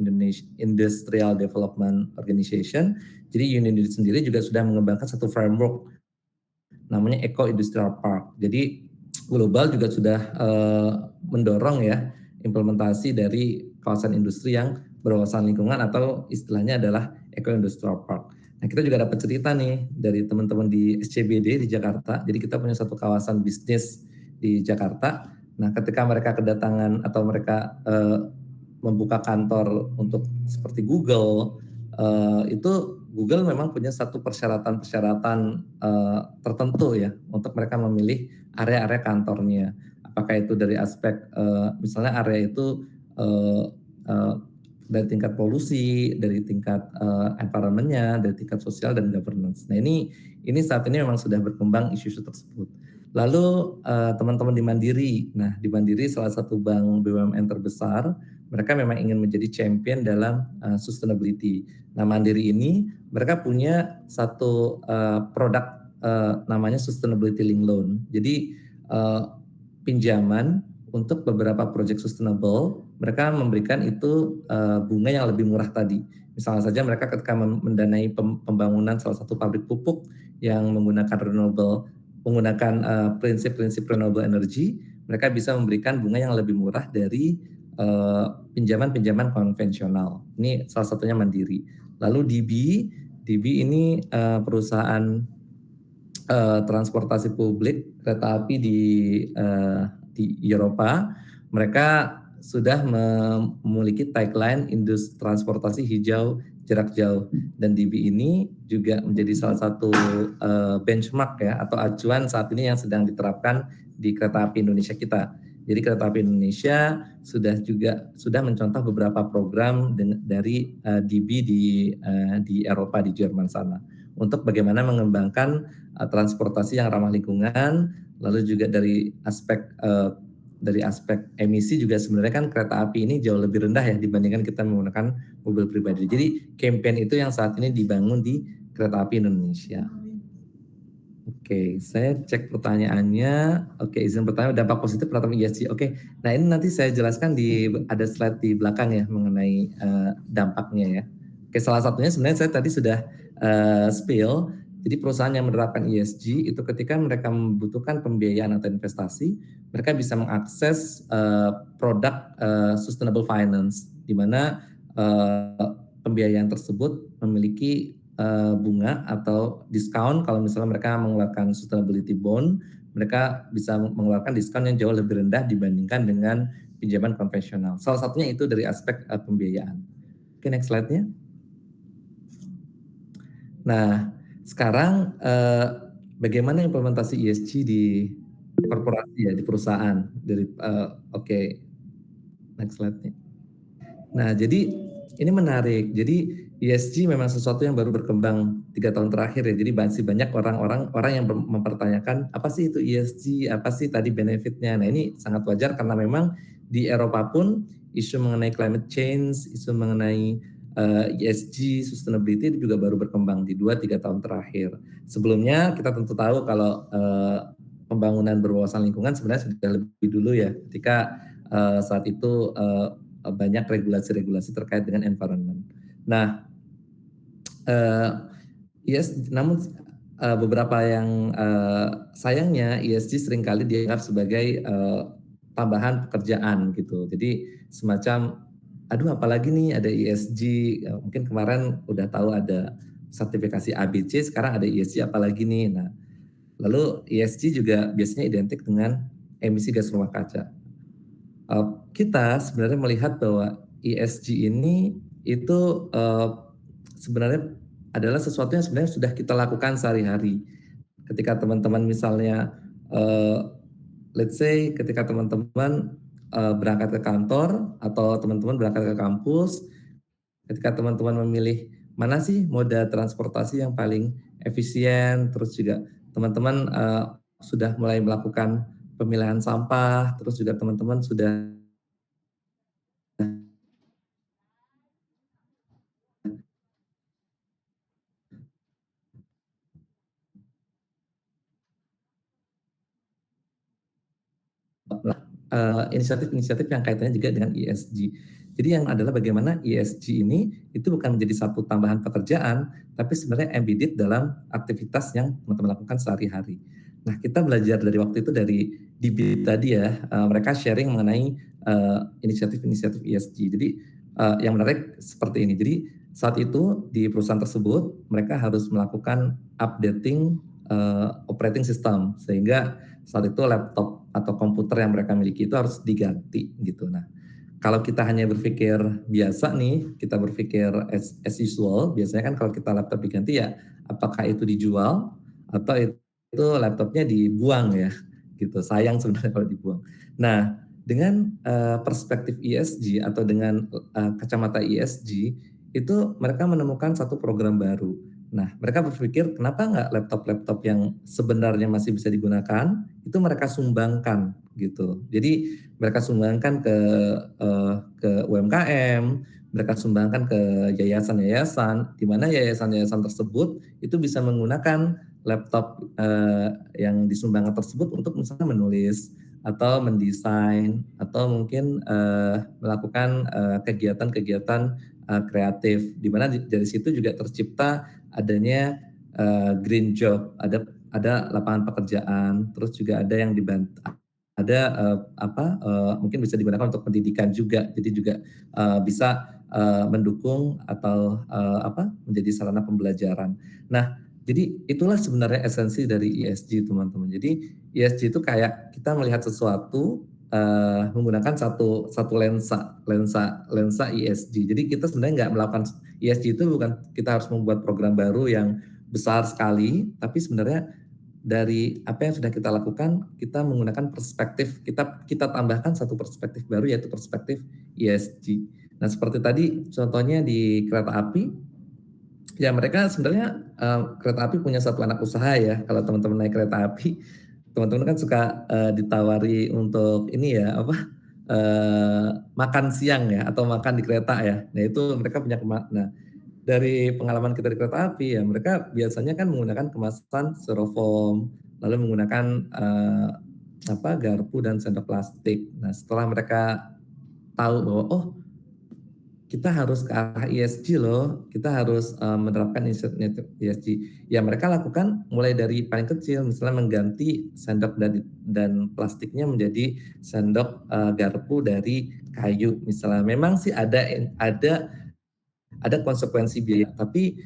Speaker 3: Industrial Development Organization. Jadi UNIDO sendiri juga sudah mengembangkan satu framework namanya Eco Industrial Park. Jadi global juga sudah mendorong ya implementasi dari kawasan industri yang berwawasan lingkungan atau istilahnya adalah Eco Industrial Park. Nah, kita juga dapat cerita nih dari teman-teman di SCBD di Jakarta. Jadi kita punya satu kawasan bisnis di Jakarta. Nah, ketika mereka kedatangan atau mereka membuka kantor untuk seperti Google, itu Google memang punya satu persyaratan-persyaratan tertentu ya untuk mereka memilih area-area kantornya. Apakah itu dari aspek misalnya area itu dari tingkat polusi, dari tingkat environment-nya, dari tingkat sosial dan governance. Nah, ini saat ini memang sudah berkembang isu-isu tersebut. Lalu teman-teman di Mandiri. Nah, di Mandiri salah satu bank BUMN terbesar, mereka memang ingin menjadi champion dalam sustainability. Nah, Mandiri ini mereka punya satu produk namanya Sustainability Link Loan. Jadi pinjaman untuk beberapa proyek sustainable, mereka memberikan itu bunga yang lebih murah tadi. Misalnya saja mereka ketika mendanai pembangunan salah satu pabrik pupuk yang menggunakan prinsip-prinsip renewable energy, mereka bisa memberikan bunga yang lebih murah dari pinjaman-pinjaman konvensional. Ini salah satunya Mandiri. Lalu DB ini perusahaan transportasi publik kereta api di Eropa. Mereka sudah memiliki tagline industri transportasi hijau jarak jauh, dan DB ini juga menjadi salah satu benchmark ya atau acuan saat ini yang sedang diterapkan di kereta api Indonesia kita. Jadi Kereta Api Indonesia sudah mencontoh beberapa program dari DB di Eropa, di Jerman sana, untuk bagaimana mengembangkan transportasi yang ramah lingkungan. Lalu juga dari aspek emisi juga sebenarnya kan kereta api ini jauh lebih rendah ya dibandingkan kita menggunakan mobil pribadi. Jadi campaign itu yang saat ini dibangun di Kereta Api Indonesia. Oke, saya cek pertanyaannya. Oke, izin bertanya dampak positif penerapan ESG. Oke, nah ini nanti saya jelaskan ada slide di belakang ya mengenai dampaknya ya. Oke, salah satunya sebenarnya saya tadi sudah spill. Jadi perusahaan yang menerapkan ESG itu ketika mereka membutuhkan pembiayaan atau investasi, mereka bisa mengakses produk sustainable finance, di mana pembiayaan tersebut memiliki bunga atau diskon. Kalau misalnya mereka mengeluarkan sustainability bond, mereka bisa mengeluarkan diskon yang jauh lebih rendah dibandingkan dengan pinjaman konvensional. Salah satunya itu dari aspek pembiayaan. Oke, next slide-nya. Nah, sekarang bagaimana implementasi ESG di korporasi ya, di perusahaan. Oke, next slide-nya. Nah, jadi ini menarik. Jadi ESG memang sesuatu yang baru berkembang 3 tahun terakhir ya. Jadi masih banyak orang yang mempertanyakan apa sih itu ESG, apa sih tadi benefitnya. Nah, ini sangat wajar karena memang di Eropa pun isu mengenai climate change, isu mengenai ESG, sustainability itu juga baru berkembang di 2-3 tahun terakhir. Sebelumnya kita tentu tahu kalau pembangunan berwawasan lingkungan sebenarnya sudah lebih dulu ya, ketika saat itu banyak regulasi-regulasi terkait dengan environment. Nah, namun beberapa yang sayangnya ESG seringkali dianggap sebagai tambahan pekerjaan gitu. Jadi semacam, aduh apalagi nih ada ESG, mungkin kemarin udah tahu ada sertifikasi ABC, sekarang ada ESG apalagi nih. Nah, lalu ESG juga biasanya identik dengan emisi gas rumah kaca. Kita sebenarnya melihat bahwa ESG ini itu sebenarnya adalah sesuatu yang sebenarnya sudah kita lakukan sehari-hari. Ketika teman-teman misalnya, let's say ketika teman-teman berangkat ke kantor atau teman-teman berangkat ke kampus, ketika teman-teman memilih mana sih moda transportasi yang paling efisien, terus juga teman-teman sudah mulai melakukan pemilahan sampah, terus juga teman-teman sudah inisiatif-inisiatif yang kaitannya juga dengan ESG. Jadi yang adalah bagaimana ESG ini itu bukan menjadi satu tambahan pekerjaan, tapi sebenarnya embedded dalam aktivitas yang teman-teman lakukan sehari-hari. Nah, kita belajar dari waktu itu dari DB tadi ya, mereka sharing mengenai inisiatif-inisiatif ESG. Jadi yang menarik seperti ini. Jadi saat itu di perusahaan tersebut mereka harus melakukan updating operating system, sehingga saat itu laptop atau komputer yang mereka miliki itu harus diganti gitu. Nah, kalau kita hanya berpikir biasa nih, kita berpikir as usual, biasanya kan kalau kita laptop diganti ya apakah itu dijual atau itu laptopnya dibuang ya gitu. Sayang sebenarnya kalau dibuang. Nah, dengan perspektif ESG atau dengan kacamata ESG itu mereka menemukan satu program baru. Nah, mereka berpikir kenapa nggak laptop-laptop yang sebenarnya masih bisa digunakan itu mereka sumbangkan gitu. Jadi mereka sumbangkan ke UMKM, mereka sumbangkan ke yayasan-yayasan, di mana yayasan-yayasan tersebut itu bisa menggunakan laptop yang disumbangkan tersebut untuk misalnya menulis atau mendesain atau mungkin melakukan kegiatan-kegiatan kreatif, di mana dari situ juga tercipta adanya green job, ada lapangan pekerjaan, terus juga ada yang dibantu, ada mungkin bisa digunakan untuk pendidikan juga, jadi juga bisa mendukung atau menjadi sarana pembelajaran. Nah, jadi itulah sebenarnya esensi dari ESG teman-teman. Jadi ESG itu kayak kita melihat sesuatu menggunakan satu lensa ESG. Jadi kita sebenarnya nggak melakukan ESG itu bukan kita harus membuat program baru yang besar sekali, tapi sebenarnya dari apa yang sudah kita lakukan, kita menggunakan perspektif, kita tambahkan satu perspektif baru, yaitu perspektif ESG. Nah, seperti tadi contohnya di kereta api, ya mereka sebenarnya kereta api punya satu anak usaha ya. Kalau teman-teman naik kereta api, teman-teman kan suka ditawari untuk ini ya apa makan siang ya atau makan di kereta ya. Nah itu mereka punya nah dari pengalaman kita di kereta api ya mereka biasanya kan menggunakan kemasan styrofoam, lalu menggunakan garpu dan sendok plastik. Nah setelah mereka tahu bahwa oh kita harus ke arah ESG loh, kita harus menerapkan inisiatif ESG. Ya mereka lakukan mulai dari paling kecil, misalnya mengganti sendok dan plastiknya menjadi sendok garpu dari kayu. Misalnya memang sih ada konsekuensi biaya, tapi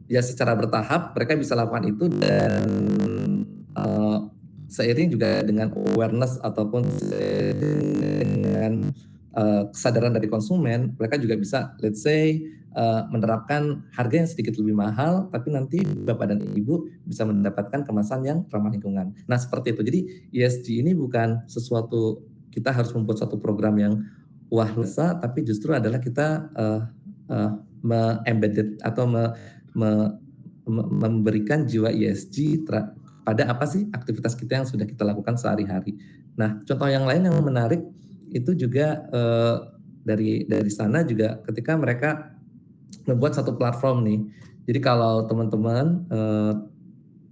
Speaker 3: ya secara bertahap mereka bisa lakukan itu dan seiring juga dengan awareness ataupun dengan kesadaran dari konsumen, mereka juga bisa let's say menerapkan harga yang sedikit lebih mahal, tapi nanti Bapak dan Ibu bisa mendapatkan kemasan yang ramah lingkungan. Nah seperti itu, jadi ESG ini bukan sesuatu kita harus membuat satu program yang wah luasa, tapi justru adalah kita embedded atau memberikan jiwa ESG pada apa sih aktivitas kita yang sudah kita lakukan sehari-hari. Nah, contoh yang lain yang menarik itu juga dari sana juga ketika mereka membuat satu platform nih. Jadi kalau teman-teman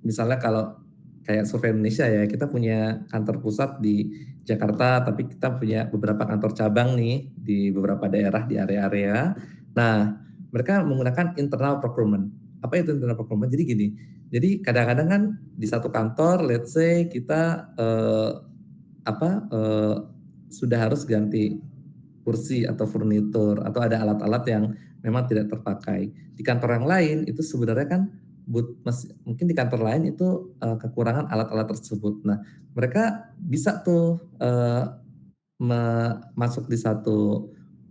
Speaker 3: misalnya kalau kayak Survei Indonesia ya, kita punya kantor pusat di Jakarta, tapi kita punya beberapa kantor cabang nih di beberapa daerah di area-area. Nah, mereka menggunakan internal procurement. Apa itu internal procurement? Jadi gini, jadi kadang-kadang kan di satu kantor, let's say kita sudah harus ganti kursi atau furnitur atau ada alat-alat yang memang tidak terpakai. Di kantor yang lain itu sebenarnya kan mungkin di kantor lain itu kekurangan alat-alat tersebut. Nah, mereka bisa tuh masuk di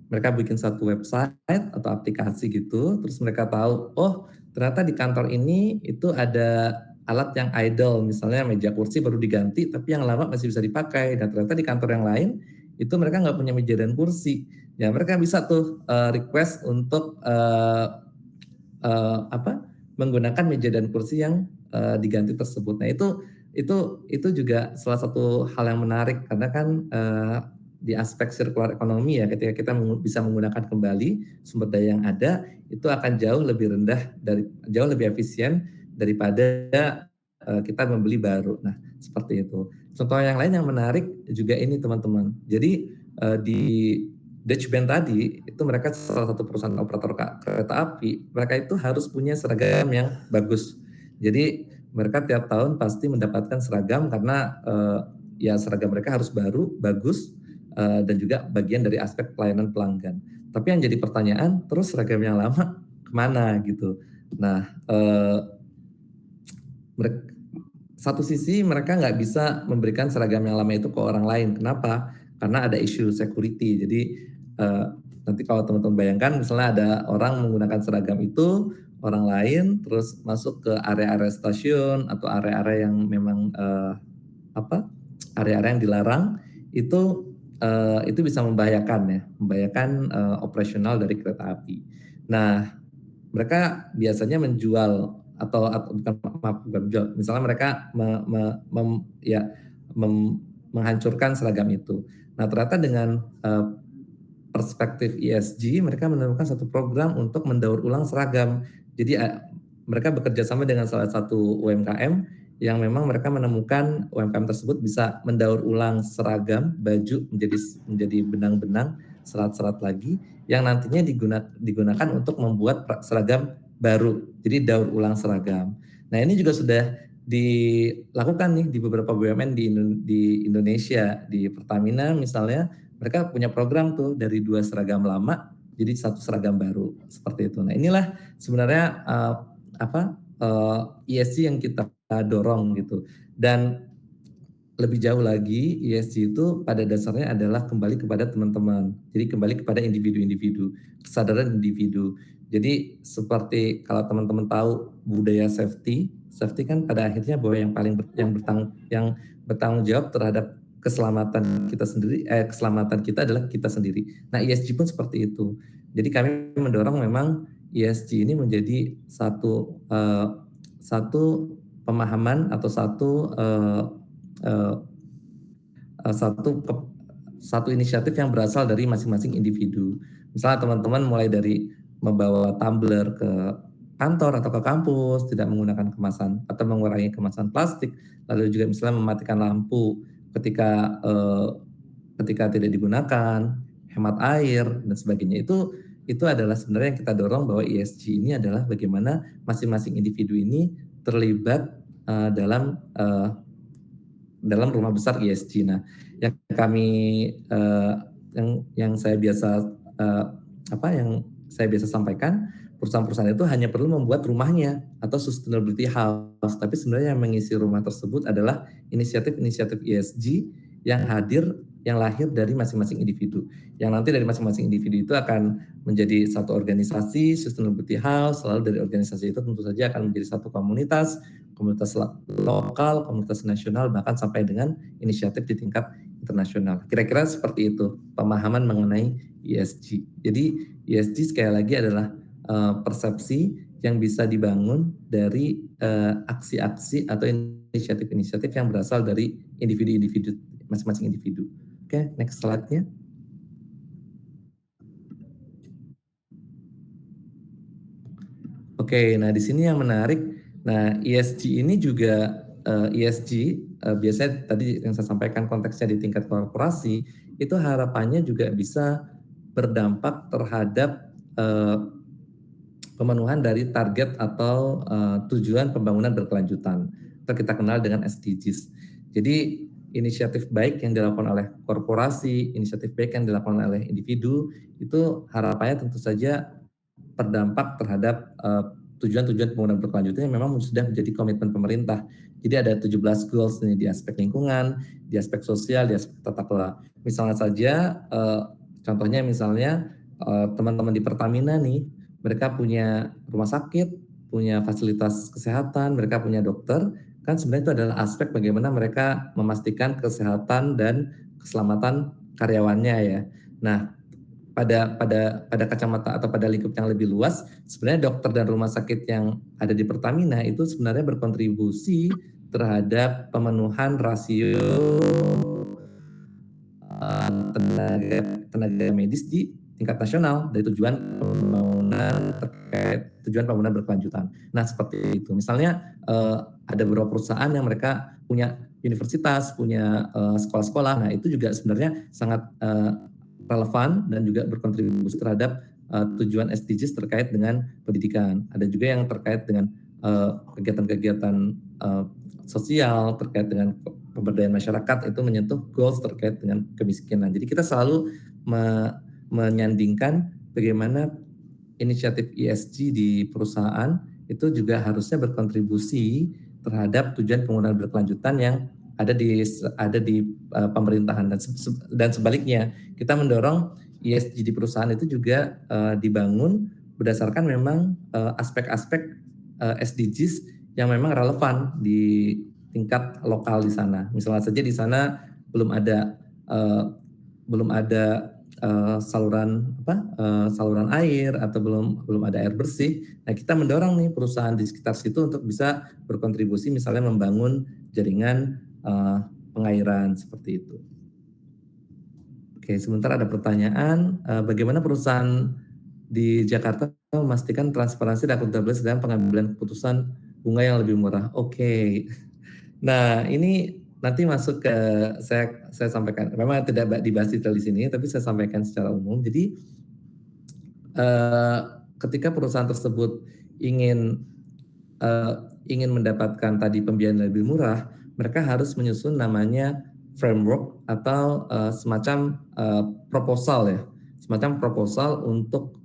Speaker 3: mereka bikin satu website atau aplikasi gitu, terus mereka tahu, oh ternyata di kantor ini itu ada alat yang idle, misalnya meja kursi baru diganti, tapi yang lama masih bisa dipakai. Dan ternyata di kantor yang lain itu mereka nggak punya meja dan kursi. Ya mereka bisa tuh request untuk menggunakan meja dan kursi yang diganti tersebut. Nah itu juga salah satu hal yang menarik karena kan di aspek circular ekonomi ya, ketika kita bisa menggunakan kembali sumber daya yang ada, itu akan jauh lebih jauh lebih efisien daripada kita membeli baru. Nah seperti itu. Contoh yang lain yang menarik juga ini teman-teman. Jadi di Deutsche Bahn tadi itu mereka salah satu perusahaan operator kereta api, mereka itu harus punya seragam yang bagus. Jadi mereka tiap tahun pasti mendapatkan seragam karena ya seragam mereka harus baru, bagus, dan juga bagian dari aspek pelayanan pelanggan. Tapi yang jadi pertanyaan, terus seragam yang lama kemana gitu? Nah, satu sisi mereka nggak bisa memberikan seragam yang lama itu ke orang lain. Kenapa? Karena ada isu security. Jadi nanti kalau teman-teman bayangkan misalnya ada orang menggunakan seragam itu, orang lain terus masuk ke area-area stasiun atau area-area yang memang area-area yang dilarang, itu bisa membahayakan operasional dari kereta api. Nah, mereka biasanya menjual atau bukan menjual, misalnya mereka menghancurkan seragam itu. Nah, ternyata dengan perspektif ESG, mereka menemukan satu program untuk mendaur ulang seragam. Jadi mereka bekerja sama dengan salah satu UMKM yang memang mereka menemukan UMKM tersebut bisa mendaur ulang seragam baju menjadi benang-benang, serat-serat lagi yang nantinya digunakan untuk membuat seragam baru. Jadi daur ulang seragam. Nah, ini juga sudah dilakukan nih di beberapa BUMN di Indonesia, di Pertamina misalnya. Mereka punya program tuh dari 2 seragam lama jadi 1 seragam baru seperti itu. Nah inilah sebenarnya ESG yang kita dorong gitu. Dan lebih jauh lagi ESG itu pada dasarnya adalah kembali kepada teman-teman. Jadi kembali kepada individu-individu, kesadaran individu. Jadi seperti kalau teman-teman tahu budaya safety Safety kan pada akhirnya bahwa yang bertanggung jawab terhadap keselamatan kita sendiri, keselamatan kita adalah kita sendiri. Nah, ESG pun seperti itu. Jadi kami mendorong memang ESG ini menjadi satu pemahaman atau satu inisiatif yang berasal dari masing-masing individu. Misalnya teman-teman mulai dari membawa tumbler ke kantor atau ke kampus, tidak menggunakan kemasan atau mengurangi kemasan plastik, lalu juga misalnya mematikan lampu ketika tidak digunakan, hemat air dan sebagainya. Itu adalah sebenarnya yang kita dorong bahwa ESG ini adalah bagaimana masing-masing individu ini terlibat dalam rumah besar ESG. Nah, yang kami yang saya biasa sampaikan, perusahaan-perusahaan itu hanya perlu membuat rumahnya atau sustainability house, tapi sebenarnya yang mengisi rumah tersebut adalah inisiatif-inisiatif ESG yang lahir dari masing-masing individu. Yang nanti dari masing-masing individu itu akan menjadi satu organisasi sustainability house, lalu dari organisasi itu tentu saja akan menjadi satu komunitas lokal, komunitas nasional, bahkan sampai dengan inisiatif di tingkat internasional. Kira-kira seperti itu pemahaman mengenai ESG. Jadi ESG sekali lagi adalah persepsi yang bisa dibangun dari aksi-aksi atau inisiatif-inisiatif yang berasal dari individu-individu, masing-masing individu. Oke, next slide-nya. Oke, nah di sini yang menarik, nah ESG ini juga biasanya tadi yang saya sampaikan konteksnya di tingkat korporasi, itu harapannya juga bisa berdampak terhadap pemenuhan dari target atau tujuan pembangunan berkelanjutan atau kita kenal dengan SDGs. Jadi inisiatif baik yang dilakukan oleh korporasi, inisiatif baik yang dilakukan oleh individu itu harapannya tentu saja berdampak terhadap tujuan-tujuan pembangunan berkelanjutan yang memang sudah menjadi komitmen pemerintah. Jadi ada 17 goals nih di aspek lingkungan, di aspek sosial, di aspek tata kelola. Misalnya saja, contohnya misalnya teman-teman di Pertamina nih, mereka punya rumah sakit, punya fasilitas kesehatan, mereka punya dokter, kan sebenarnya itu adalah aspek bagaimana mereka memastikan kesehatan dan keselamatan karyawannya ya. Nah, pada kacamata atau pada lingkup yang lebih luas, sebenarnya dokter dan rumah sakit yang ada di Pertamina itu sebenarnya berkontribusi terhadap pemenuhan rasio tenaga medis di tingkat nasional dari tujuan pembangunan berkelanjutan. Nah, seperti itu. Misalnya ada beberapa perusahaan yang mereka punya universitas, punya sekolah-sekolah. Nah, itu juga sebenarnya sangat relevan dan juga berkontribusi terhadap tujuan SDGs terkait dengan pendidikan. Ada juga yang terkait dengan kegiatan-kegiatan sosial, terkait dengan pemberdayaan masyarakat, itu menyentuh goals terkait dengan kemiskinan. Jadi kita selalu menyandingkan bagaimana inisiatif ESG di perusahaan itu juga harusnya berkontribusi terhadap tujuan pembangunan berkelanjutan yang ada di pemerintahan dan sebaliknya. Kita mendorong ESG di perusahaan itu juga dibangun berdasarkan memang aspek-aspek SDGs yang memang relevan di tingkat lokal di sana. Misalnya saja di sana belum ada saluran air atau belum ada air bersih. Nah, kita mendorong nih perusahaan di sekitar situ untuk bisa berkontribusi misalnya membangun jaringan pengairan seperti itu. Oke, sebentar ada pertanyaan, bagaimana perusahaan di Jakarta memastikan transparansi dan akuntabilitas dalam pengambilan keputusan bunga yang lebih murah? Oke. Nah, ini nanti masuk ke saya sampaikan. Memang tidak dibahas detail di sini, tapi saya sampaikan secara umum. Jadi ketika perusahaan tersebut ingin mendapatkan tadi pembiayaan lebih murah, mereka harus menyusun namanya framework atau semacam proposal ya, semacam proposal untuk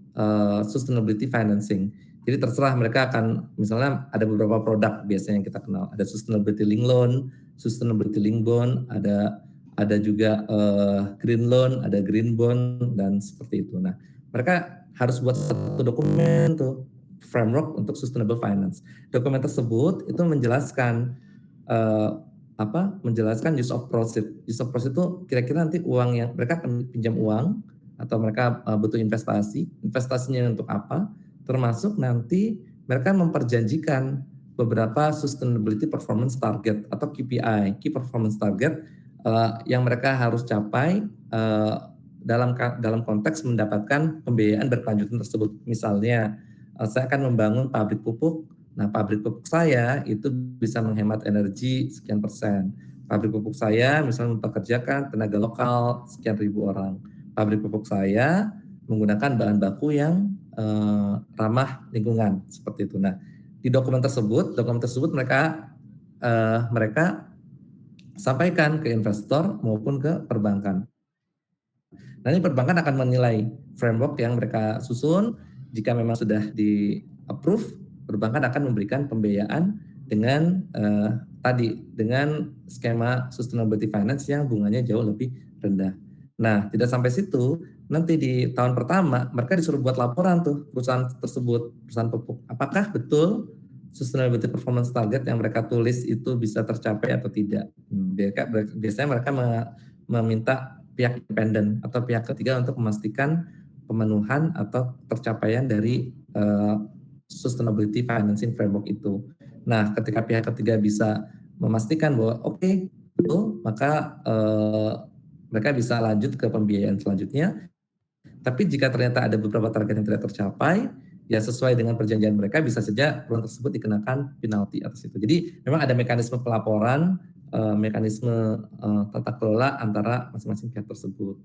Speaker 3: sustainability financing. Jadi terserah mereka akan, misalnya ada beberapa produk biasanya yang kita kenal, ada sustainability link loan, sustainability link bond, ada juga green loan, ada green bond dan seperti itu. Nah, mereka harus buat satu dokumen tuh framework untuk sustainable finance. Dokumen tersebut itu menjelaskan menjelaskan use of proceed. Use of proceed itu kira-kira nanti uang yang mereka akan pinjam uang atau mereka butuh investasi. Investasinya untuk apa? Termasuk nanti mereka memperjanjikan beberapa sustainability performance target atau KPI, key performance target yang mereka harus capai dalam konteks mendapatkan pembiayaan berkelanjutan tersebut. Misalnya, saya akan membangun pabrik pupuk. Nah, pabrik pupuk saya itu bisa menghemat energi sekian persen. Pabrik pupuk saya misalnya mempekerjakan tenaga lokal sekian ribu orang. Pabrik pupuk saya menggunakan bahan baku yang ramah lingkungan seperti itu. Nah, di dokumen tersebut mereka sampaikan ke investor maupun ke perbankan. Nanti perbankan akan menilai framework yang mereka susun. Jika memang sudah di approve, perbankan akan memberikan pembiayaan dengan dengan skema sustainability finance yang bunganya jauh lebih rendah. Nah, tidak sampai situ, nanti di tahun pertama mereka disuruh buat laporan tuh perusahaan tersebut, perusahaan pupuk. Apakah betul sustainability performance target yang mereka tulis itu bisa tercapai atau tidak? Biasanya mereka meminta pihak independen atau pihak ketiga untuk memastikan pemenuhan atau tercapaian dari sustainability financing framework itu. Nah, ketika pihak ketiga bisa memastikan bahwa betul, maka mereka bisa lanjut ke pembiayaan selanjutnya. Tapi jika ternyata ada beberapa target yang tidak tercapai, ya sesuai dengan perjanjian mereka bisa saja perusahaan tersebut dikenakan penalti atas itu. Jadi memang ada mekanisme pelaporan, mekanisme tata kelola antara masing-masing pihak tersebut.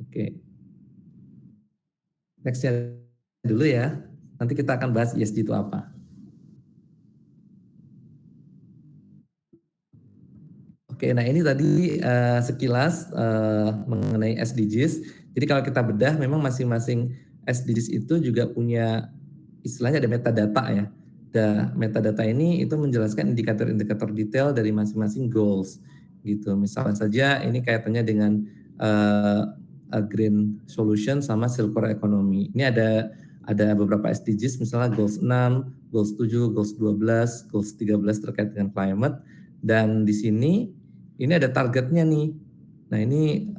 Speaker 3: Oke. Nextnya dulu ya. Nanti kita akan bahas ESG itu apa. Oke, nah ini tadi sekilas mengenai SDGs. Jadi kalau kita bedah, memang masing-masing SDGs itu juga punya istilahnya ada metadata ya. Metadata ini itu menjelaskan indikator-indikator detail dari masing-masing goals gitu. Misalnya saja ini kaitannya dengan green solution sama circular economy. Ini ada beberapa SDGs, misalnya goals 6, goals 7, goals 12, goals 13 terkait dengan climate. Dan di sini ini ada targetnya nih. Nah ini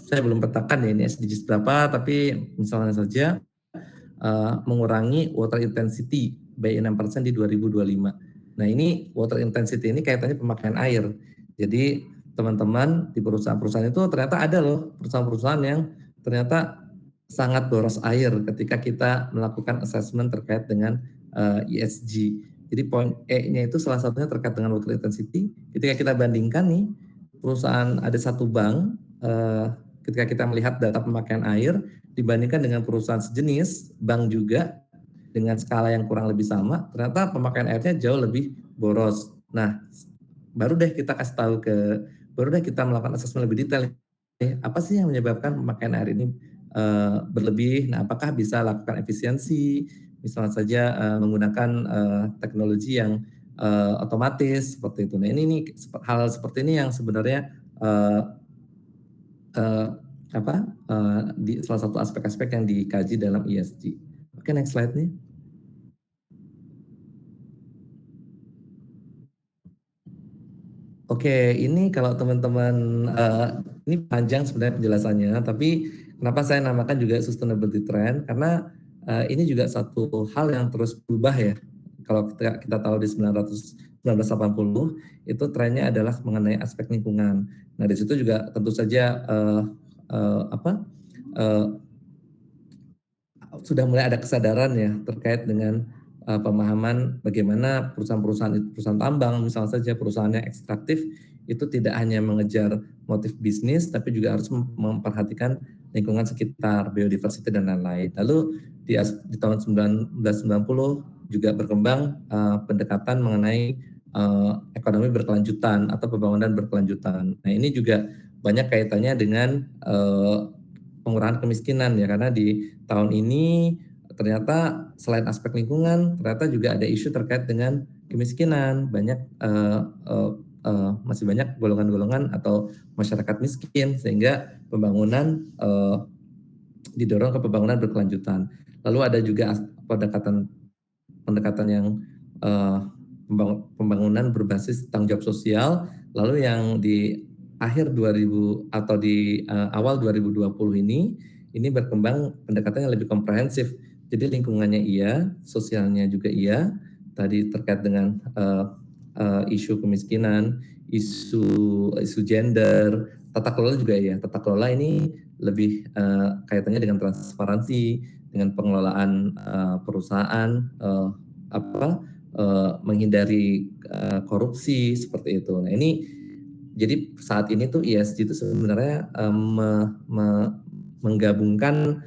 Speaker 3: saya belum petakan ya ini SDGs berapa, tapi misalnya saja mengurangi water intensity by 6% di 2025. Nah ini water intensity ini kaitannya pemakaian air. Jadi teman-teman di perusahaan-perusahaan itu ternyata ada loh perusahaan-perusahaan yang ternyata sangat boros air ketika kita melakukan assessment terkait dengan ESG. Jadi poin E-nya itu salah satunya terkait dengan water intensity. Ketika kita bandingkan nih perusahaan ada satu bank ketika kita melihat data pemakaian air dibandingkan dengan perusahaan sejenis bank juga dengan skala yang kurang lebih sama, ternyata pemakaian airnya jauh lebih boros. Nah, baru deh kita melakukan asesmen lebih detail. Apa sih yang menyebabkan pemakaian air ini berlebih? Nah, apakah bisa lakukan efisiensi? Misalnya saja menggunakan teknologi yang otomatis seperti itu. Nah, ini hal seperti ini yang sebenarnya di salah satu aspek-aspek yang dikaji dalam ESG. Oke, next slide nih. Oke, ini kalau teman-teman ini panjang sebenarnya penjelasannya, tapi kenapa saya namakan juga sustainability trend? Karena ini juga satu hal yang terus berubah ya. Kalau kita tahu di 1980 itu trennya adalah mengenai aspek lingkungan. Nah, di situ juga tentu saja sudah mulai ada kesadaran ya terkait dengan pemahaman bagaimana perusahaan tambang misalnya saja perusahaan yang ekstraktif itu tidak hanya mengejar motif bisnis tapi juga harus memperhatikan lingkungan sekitar, biodiversitas dan lain-lain. Lalu di tahun 1990 juga berkembang pendekatan mengenai ekonomi berkelanjutan atau pembangunan berkelanjutan. Nah, ini juga banyak kaitannya dengan pengurangan kemiskinan ya, karena di tahun ini ternyata selain aspek lingkungan ternyata juga ada isu terkait dengan kemiskinan. Masih banyak golongan-golongan atau masyarakat miskin sehingga pembangunan didorong ke pembangunan berkelanjutan. Lalu ada juga pendekatan yang pembangunan berbasis tanggung jawab sosial. Lalu yang di akhir 2000 atau di awal 2020 ini berkembang pendekatannya lebih komprehensif. Jadi lingkungannya iya, sosialnya juga iya. Tadi terkait dengan isu kemiskinan, isu gender, tata kelola juga ya. Tata kelola ini lebih kaitannya dengan transparansi, dengan pengelolaan perusahaan, menghindari korupsi seperti itu. Nah ini jadi saat ini tuh ESG itu sebenarnya menggabungkan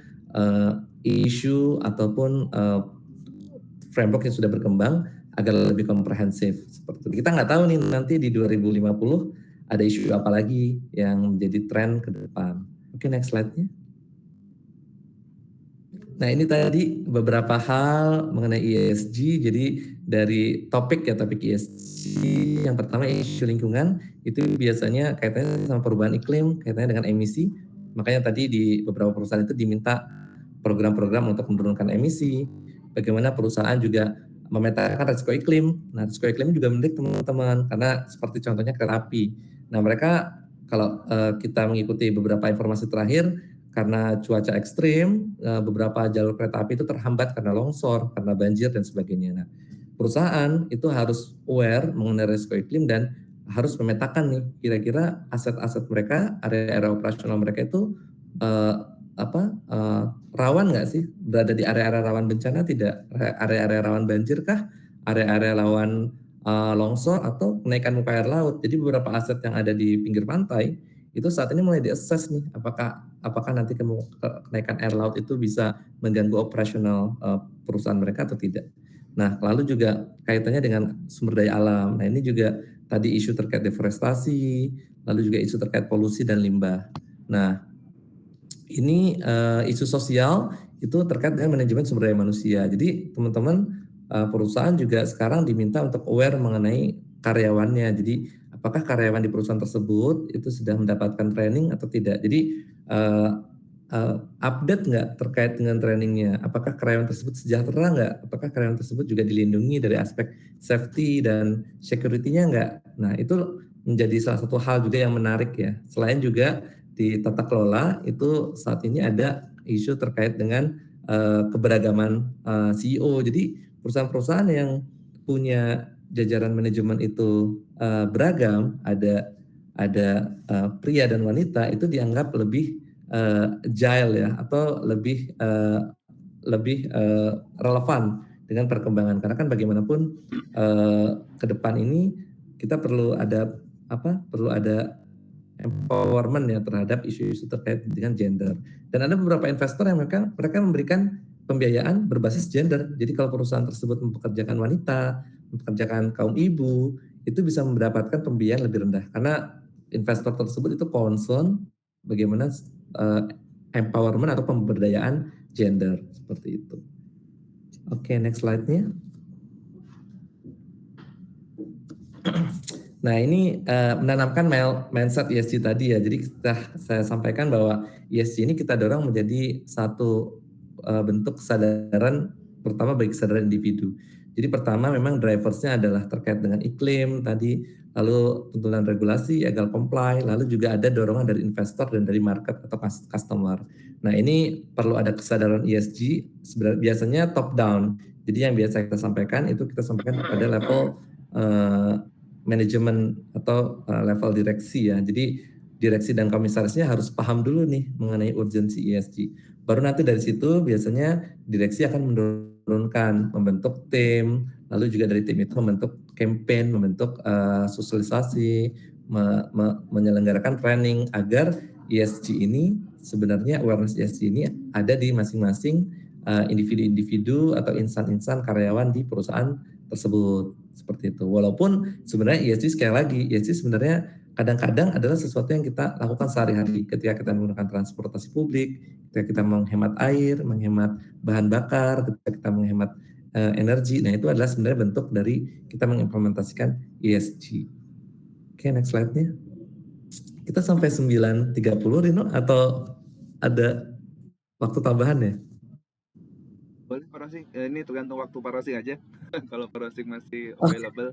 Speaker 3: isu ataupun framework yang sudah berkembang agar lebih komprehensif seperti itu. Kita nggak tahu nih nanti di 2050 ada isu apa lagi yang menjadi tren ke depan. Oke, next slide-nya. Nah ini tadi beberapa hal mengenai ESG. Jadi dari topik ESG, yang pertama isu lingkungan itu biasanya kaitannya sama perubahan iklim, kaitannya dengan emisi. Makanya tadi di beberapa perusahaan itu diminta program-program untuk menurunkan emisi. Bagaimana perusahaan juga memetakan risiko iklim. Nah risiko iklim juga menarik teman-teman, karena seperti contohnya kereta api. Nah mereka kalau kita mengikuti beberapa informasi terakhir, karena cuaca ekstrim, beberapa jalur kereta api itu terhambat karena longsor, karena banjir dan sebagainya. Nah, perusahaan itu harus aware mengenai risiko iklim dan harus memetakan nih kira-kira aset-aset mereka, area-area operasional mereka itu rawan nggak sih, berada di area-area rawan bencana tidak, area-area rawan banjir kah, area-area rawan longsor atau kenaikan muka air laut. Jadi beberapa aset yang ada di pinggir pantai itu saat ini mulai diakses nih, apakah nanti kenaikan air laut itu bisa mengganggu operasional perusahaan mereka atau tidak. Nah, lalu juga kaitannya dengan sumber daya alam. Nah, ini juga tadi isu terkait deforestasi, lalu juga isu terkait polusi dan limbah. Nah, ini isu sosial itu terkait dengan manajemen sumber daya manusia. Jadi teman-teman perusahaan juga sekarang diminta untuk aware mengenai karyawannya. Jadi apakah karyawan di perusahaan tersebut itu sudah mendapatkan training atau tidak. Jadi update nggak terkait dengan trainingnya. Apakah karyawan tersebut sejahtera nggak? Apakah karyawan tersebut juga dilindungi dari aspek safety dan security-nya nggak? Nah itu menjadi salah satu hal juga yang menarik ya. Selain juga di tata kelola itu saat ini ada isu terkait dengan keberagaman CEO. Jadi perusahaan-perusahaan yang punya jajaran manajemen itu beragam, ada pria dan wanita, itu dianggap lebih agile ya, atau lebih relevan dengan perkembangan. Karena kan bagaimanapun ke depan ini kita perlu ada empowerment ya terhadap isu-isu terkait dengan gender. Dan ada beberapa investor yang mereka memberikan pembiayaan berbasis gender. Jadi kalau perusahaan tersebut mempekerjakan wanita, mempekerjakan kaum ibu, itu bisa mendapatkan pembiayaan lebih rendah karena investor tersebut itu concern bagaimana empowerment atau pemberdayaan gender seperti itu. Oke, next slide-nya. Nah ini menanamkan mindset ESG tadi ya. Jadi saya sampaikan bahwa ESG ini kita dorong menjadi satu bentuk kesadaran pertama bagi kesadaran individu. Jadi pertama memang driversnya adalah terkait dengan iklim tadi, lalu tuntutan regulasi agar comply, lalu juga ada dorongan dari investor dan dari market atau customer. Nah ini perlu ada kesadaran ESG biasanya top down. Jadi yang biasa kita sampaikan itu kita sampaikan pada level manajemen atau level direksi ya. Jadi direksi dan komisarisnya harus paham dulu nih mengenai urgensi ESG. Baru nanti dari situ biasanya direksi akan menurunkan, membentuk tim, lalu juga dari tim itu membentuk campaign, membentuk sosialisasi, menyelenggarakan training agar ESG ini sebenarnya awareness ESG ini ada di masing-masing individu-individu atau insan-insan karyawan di perusahaan tersebut seperti itu. Walaupun sebenarnya ESG sekali lagi, ESG sebenarnya kadang-kadang adalah sesuatu yang kita lakukan sehari-hari ketika kita menggunakan transportasi publik, ketika kita menghemat air, menghemat bahan bakar, ketika kita menghemat energi. Nah itu adalah sebenarnya bentuk dari kita mengimplementasikan ESG. Oke, next slide-nya. Kita sampai 9.30 Rino atau ada waktu tambahan ya?
Speaker 1: Rosi? Ini tergantung waktu Pak Rosi aja. Kalau Pak Rosi masih
Speaker 3: Oh,
Speaker 1: available,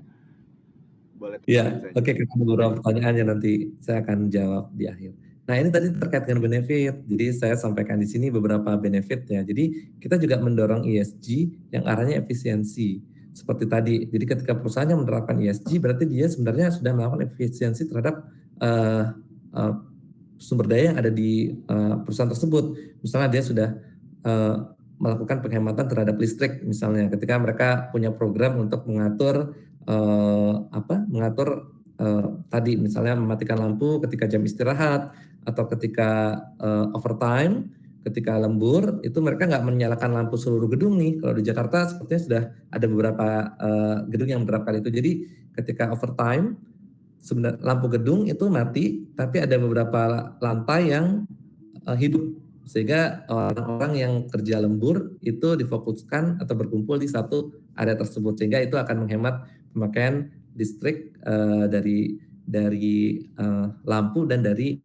Speaker 1: boleh
Speaker 3: iya,
Speaker 1: teruskan saja.
Speaker 3: oke, karena ada beberapa pertanyaan yang nanti saya akan jawab di akhir. Nah, ini tadi terkait dengan benefit. Jadi saya sampaikan di sini beberapa benefit ya. Jadi kita juga mendorong ESG yang arahnya efisiensi. Seperti tadi. Jadi ketika perusahaannya menerapkan ESG berarti dia sebenarnya sudah melakukan efisiensi terhadap eh, eh, sumber daya yang ada di perusahaan tersebut. Misalnya dia sudah eh, melakukan penghematan terhadap listrik misalnya ketika mereka punya program untuk mengatur tadi misalnya mematikan lampu ketika jam istirahat atau ketika overtime, ketika lembur itu mereka nggak menyalakan lampu seluruh gedung nih. Kalau di Jakarta sepertinya sudah ada beberapa gedung yang menerapkan itu. Jadi ketika overtime sebenarnya lampu gedung itu mati, tapi ada beberapa lantai yang hidup sehingga orang-orang yang kerja lembur itu difokuskan atau berkumpul di satu area tersebut sehingga itu akan menghemat pemakaian listrik dari lampu dan dari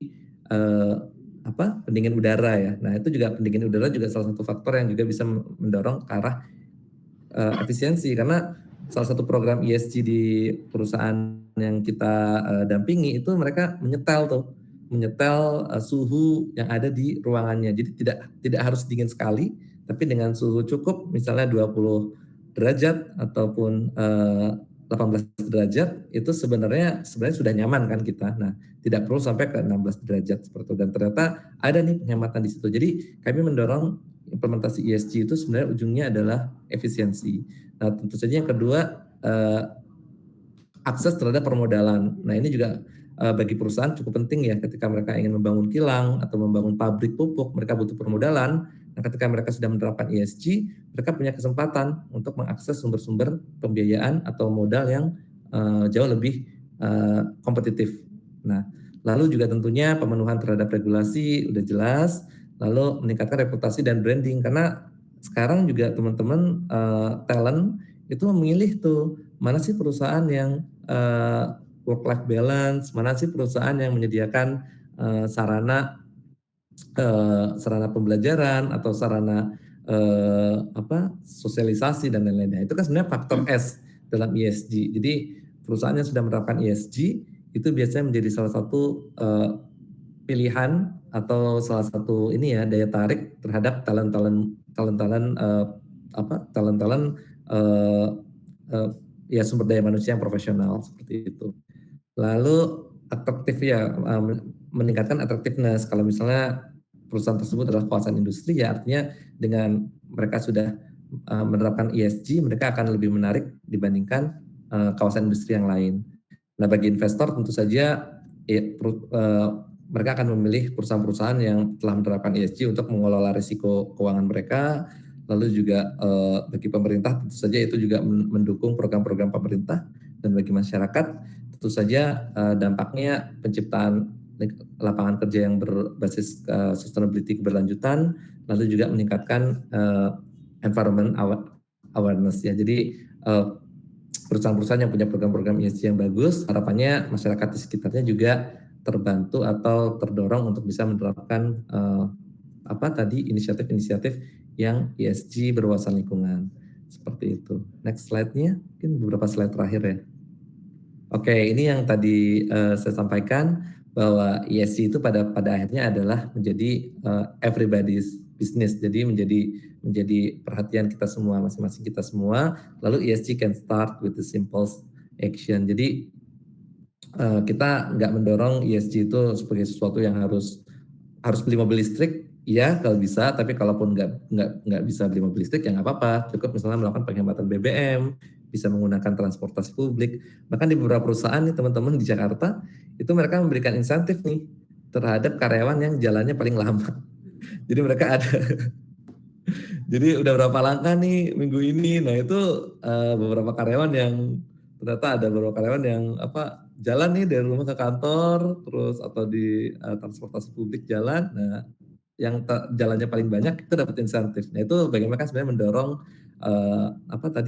Speaker 3: pendingin udara ya. Nah itu juga pendingin udara juga salah satu faktor yang juga bisa mendorong ke arah efisiensi karena salah satu program ESG di perusahaan yang kita dampingi itu mereka menyetel suhu yang ada di ruangannya. Jadi tidak harus dingin sekali, tapi dengan suhu cukup misalnya 20 derajat ataupun 18 derajat itu sebenarnya sudah nyaman kan kita. Nah, tidak perlu sampai ke 16 derajat seperti itu. Dan ternyata ada nih penghematan di situ. Jadi kami mendorong implementasi ESG itu sebenarnya ujungnya adalah efisiensi. Nah, tentu saja yang kedua akses terhadap permodalan. Nah, ini juga bagi perusahaan cukup penting ya ketika mereka ingin membangun kilang atau membangun pabrik pupuk, mereka butuh permodalan. Nah, ketika mereka sudah menerapkan ESG, mereka punya kesempatan untuk mengakses sumber-sumber pembiayaan atau modal yang jauh lebih kompetitif. Nah, lalu juga tentunya pemenuhan terhadap regulasi udah jelas, lalu meningkatkan reputasi dan branding karena sekarang juga teman-teman talent itu memilih tuh mana sih perusahaan yang work life balance, mana sih perusahaan yang menyediakan sarana pembelajaran atau sarana sosialisasi dan lain-lainnya. Itu kan sebenarnya faktor S dalam ESG. Jadi perusahaan yang sudah menerapkan ESG itu biasanya menjadi salah satu pilihan atau salah satu daya tarik terhadap talent ya sumber daya manusia yang profesional seperti itu. Lalu atraktif ya meningkatkan atraktiveness. Kalau misalnya perusahaan tersebut adalah kawasan industri ya artinya dengan mereka sudah menerapkan ESG mereka akan lebih menarik dibandingkan kawasan industri yang lain. Nah bagi investor tentu saja mereka akan memilih perusahaan-perusahaan yang telah menerapkan ESG untuk mengelola risiko keuangan mereka. Lalu juga bagi pemerintah tentu saja itu juga mendukung program-program pemerintah dan bagi masyarakat tentu saja dampaknya penciptaan lapangan kerja yang berbasis sustainability keberlanjutan, lalu juga meningkatkan environment awareness ya. Jadi perusahaan-perusahaan yang punya program-program ESG yang bagus, harapannya masyarakat di sekitarnya juga terbantu atau terdorong untuk bisa menerapkan inisiatif-inisiatif yang ESG berwawasan lingkungan seperti itu. Next slide-nya, mungkin beberapa slide terakhir ya. Oke, ini yang tadi saya sampaikan bahwa ESG itu pada akhirnya adalah menjadi everybody's business. Jadi menjadi perhatian kita semua, masing-masing kita semua. Lalu ESG can start with the simple action. Jadi kita nggak mendorong ESG itu sebagai sesuatu yang harus beli mobil listrik. Ya kalau bisa, tapi kalaupun nggak bisa beli mobil listrik ya nggak apa-apa. Cukup misalnya melakukan penghematan BBM, bisa menggunakan transportasi publik. Bahkan di beberapa perusahaan nih teman-teman di Jakarta itu mereka memberikan insentif nih terhadap karyawan yang jalannya paling lama. Jadi mereka ada, jadi udah berapa langkah nih minggu ini. Nah itu beberapa karyawan yang ternyata ada beberapa karyawan yang jalan nih dari rumah ke kantor, terus atau di transportasi publik jalan. Nah yang jalannya paling banyak itu dapat insentif. Nah itu bagaimana sebenarnya mendorong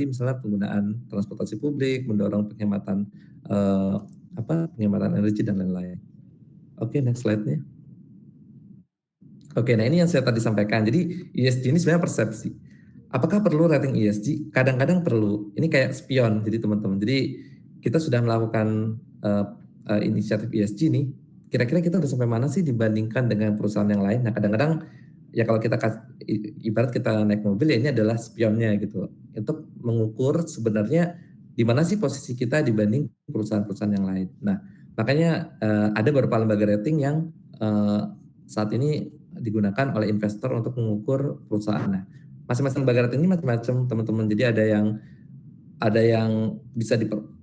Speaker 3: misalnya penggunaan transportasi publik, mendorong penghematan penghematan energi dan lain-lain. Oke, next slide-nya. Oke, nah ini yang saya tadi sampaikan. Jadi ESG ini sebenarnya persepsi. Apakah perlu rating ESG? Kadang-kadang perlu. Ini kayak spion, jadi teman-teman. Jadi kita sudah melakukan inisiatif ESG nih. Kira-kira kita udah sampai mana sih dibandingkan dengan perusahaan yang lain? Nah, kadang-kadang ya kalau kita ibarat kita naik mobil ya ini adalah spionnya gitu. Untuk mengukur sebenarnya di mana sih posisi kita dibanding perusahaan-perusahaan yang lain. Nah, makanya ada beberapa lembaga rating yang saat ini digunakan oleh investor untuk mengukur perusahaan. Nah, masing-masing lembaga rating ini macam-macam teman-teman. Jadi ada yang bisa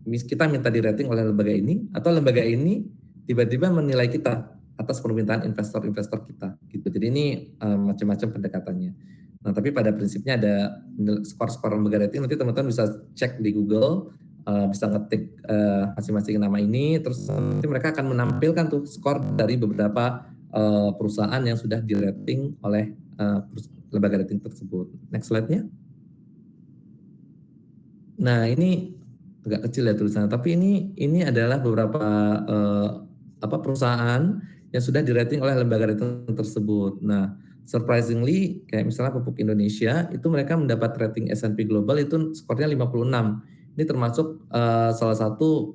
Speaker 3: kita minta di rating oleh lembaga ini, atau lembaga ini tiba-tiba menilai kita atas permintaan investor-investor kita gitu. Jadi ini macam-macam pendekatannya. Nah, tapi pada prinsipnya ada skor-skor lembaga rating, nanti teman-teman bisa cek di Google, bisa ngetik masing-masing nama ini, terus nanti mereka akan menampilkan tuh skor dari beberapa perusahaan yang sudah di rating oleh lembaga rating tersebut. Next slide-nya. Nah, ini agak kecil ya tulisannya, tapi ini adalah beberapa perusahaan yang sudah di rating oleh lembaga rating tersebut. Nah, surprisingly kayak misalnya Pupuk Indonesia itu mereka mendapat rating S&P Global itu skornya 56. Ini termasuk salah satu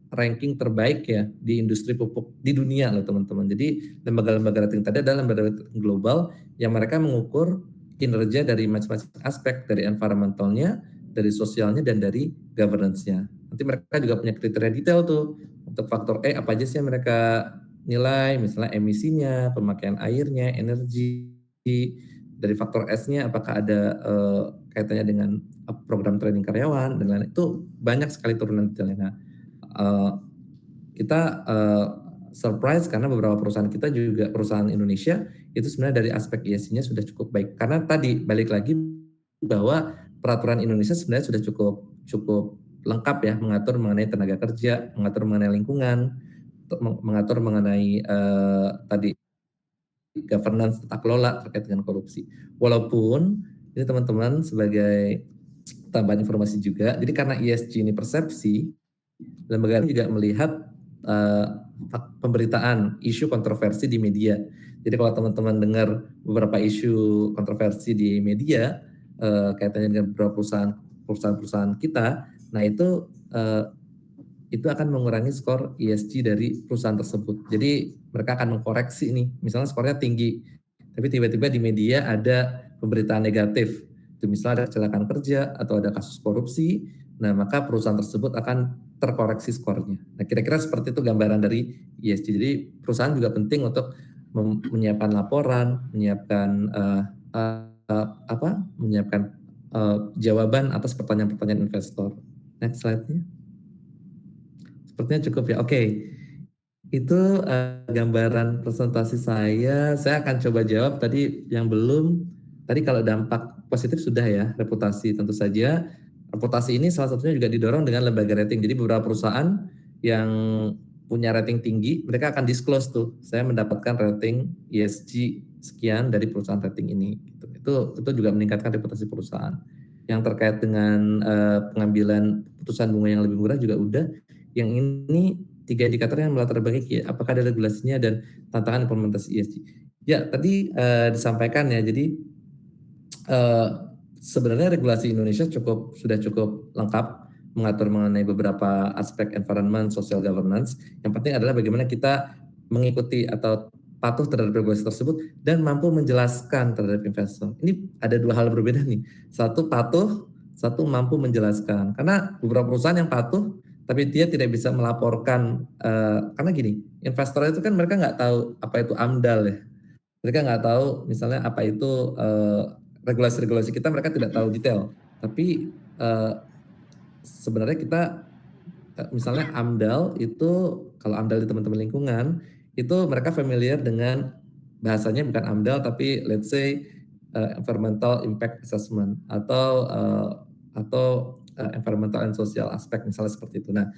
Speaker 3: ranking terbaik ya di industri pupuk di dunia loh teman-teman. Jadi lembaga-lembaga rating tadi adalah lembaga rating global yang mereka mengukur kinerja dari macam-macam aspek, dari environmentalnya, dari sosialnya, dan dari governance-nya. Nanti mereka juga punya kriteria detail tuh. Untuk faktor E apa aja sih yang mereka nilai, misalnya emisinya, pemakaian airnya, energi. Dari faktor S-nya apakah ada kaitannya dengan program training karyawan dan lain-lain. Itu banyak sekali turunan detailnya. Nah, kita surprise karena beberapa perusahaan kita juga perusahaan Indonesia itu sebenarnya dari aspek ESG-nya sudah cukup baik. Karena tadi balik lagi bahwa peraturan Indonesia sebenarnya sudah cukup lengkap ya, mengatur mengenai tenaga kerja, mengatur mengenai lingkungan, mengatur mengenai tadi governance tata kelola terkait dengan korupsi. Walaupun ini teman-teman sebagai tambahan informasi juga, jadi karena ESG ini persepsi, lembaga juga melihat pemberitaan isu kontroversi di media. Jadi kalau teman-teman dengar beberapa isu kontroversi di media kaitannya dengan beberapa perusahaan kita, nah itu akan mengurangi skor ESG dari perusahaan tersebut. Jadi mereka akan mengkoreksi nih, misalnya skornya tinggi, tapi tiba-tiba di media ada pemberitaan negatif, itu misalnya ada kecelakaan kerja atau ada kasus korupsi, nah maka perusahaan tersebut akan terkoreksi skornya. Nah kira-kira seperti itu gambaran dari ESG. Jadi perusahaan juga penting untuk menyiapkan laporan, menyiapkan jawaban atas pertanyaan-pertanyaan investor. Next slide-nya. Sepertinya cukup ya. Oke. Itu gambaran presentasi saya. Saya akan coba jawab tadi yang belum. Tadi kalau dampak positif sudah ya, reputasi tentu saja. Reputasi ini salah satunya juga didorong dengan lembaga rating. Jadi beberapa perusahaan yang punya rating tinggi, mereka akan disclose tuh. Saya mendapatkan rating ESG sekian dari perusahaan rating ini. Itu juga meningkatkan reputasi perusahaan. Yang terkait dengan pengambilan putusan bunga yang lebih murah juga udah. Yang ini 3 indikator yang melatar belakangi apakah ada regulasinya dan tantangan implementasi ESG. Ya tadi disampaikan ya. Jadi sebenarnya regulasi Indonesia sudah cukup lengkap mengatur mengenai beberapa aspek environment, social governance. Yang penting adalah bagaimana kita mengikuti atau patuh terhadap regulasi tersebut dan mampu menjelaskan terhadap investor. Ini ada 2 hal berbeda nih. Satu patuh, satu mampu menjelaskan. Karena beberapa perusahaan yang patuh tapi dia tidak bisa melaporkan karena gini, investor itu kan mereka nggak tahu apa itu AMDAL ya. Mereka nggak tahu misalnya apa itu regulasi-regulasi kita, mereka tidak tahu detail. Tapi sebenarnya kita misalnya AMDAL itu, kalau AMDAL di teman-teman lingkungan, itu mereka familiar dengan bahasanya bukan AMDAL tapi let's say environmental impact assessment atau environmental and social aspect misalnya seperti itu. Nah,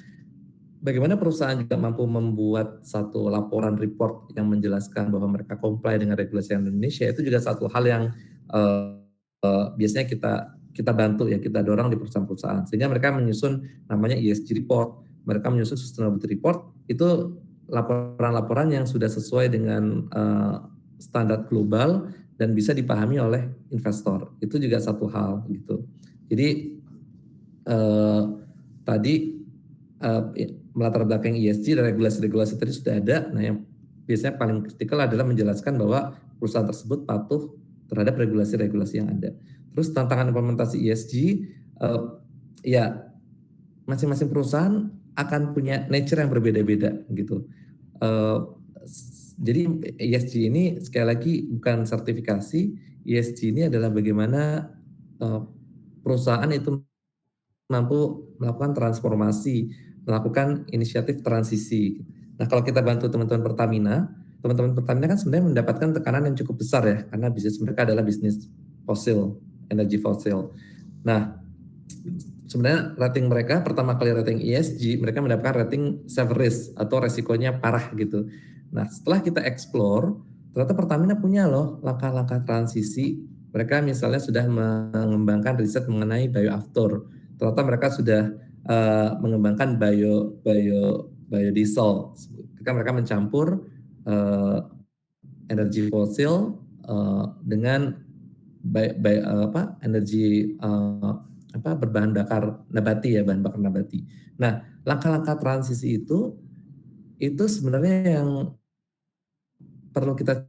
Speaker 3: bagaimana perusahaan juga mampu membuat satu laporan report yang menjelaskan bahwa mereka comply dengan regulasi Indonesia, itu juga satu hal yang biasanya kita bantu ya, kita dorong di perusahaan-perusahaan sehingga mereka menyusun namanya ESG report, mereka menyusun sustainability report. Itu laporan-laporan yang sudah sesuai dengan standar global dan bisa dipahami oleh investor. Itu juga satu hal gitu. Jadi tadi melatar belakang ESG dan regulasi-regulasi tadi sudah ada. Nah, yang biasanya paling kritikal adalah menjelaskan bahwa perusahaan tersebut patuh terhadap regulasi-regulasi yang ada. Terus tantangan implementasi ESG, ya masing-masing perusahaan akan punya nature yang berbeda-beda gitu. Jadi ESG ini sekali lagi bukan sertifikasi, ESG ini adalah bagaimana perusahaan itu mampu melakukan transformasi, melakukan inisiatif transisi. Nah, kalau kita bantu teman-teman Pertamina kan sebenarnya mendapatkan tekanan yang cukup besar ya, karena bisnis mereka adalah bisnis fosil, energi fosil. Nah, sebenarnya rating mereka pertama kali rating ESG, mereka mendapatkan rating severe risk atau resikonya parah gitu. Nah, setelah kita explore, ternyata Pertamina punya loh langkah-langkah transisi. Mereka misalnya sudah mengembangkan riset mengenai bioafter. Ternyata mereka sudah mengembangkan biodiesel. Ketika mereka mencampur energi fosil dengan energi berbahan bakar nabati ya, bahan bakar nabati. Nah, langkah-langkah transisi itu sebenarnya yang perlu kita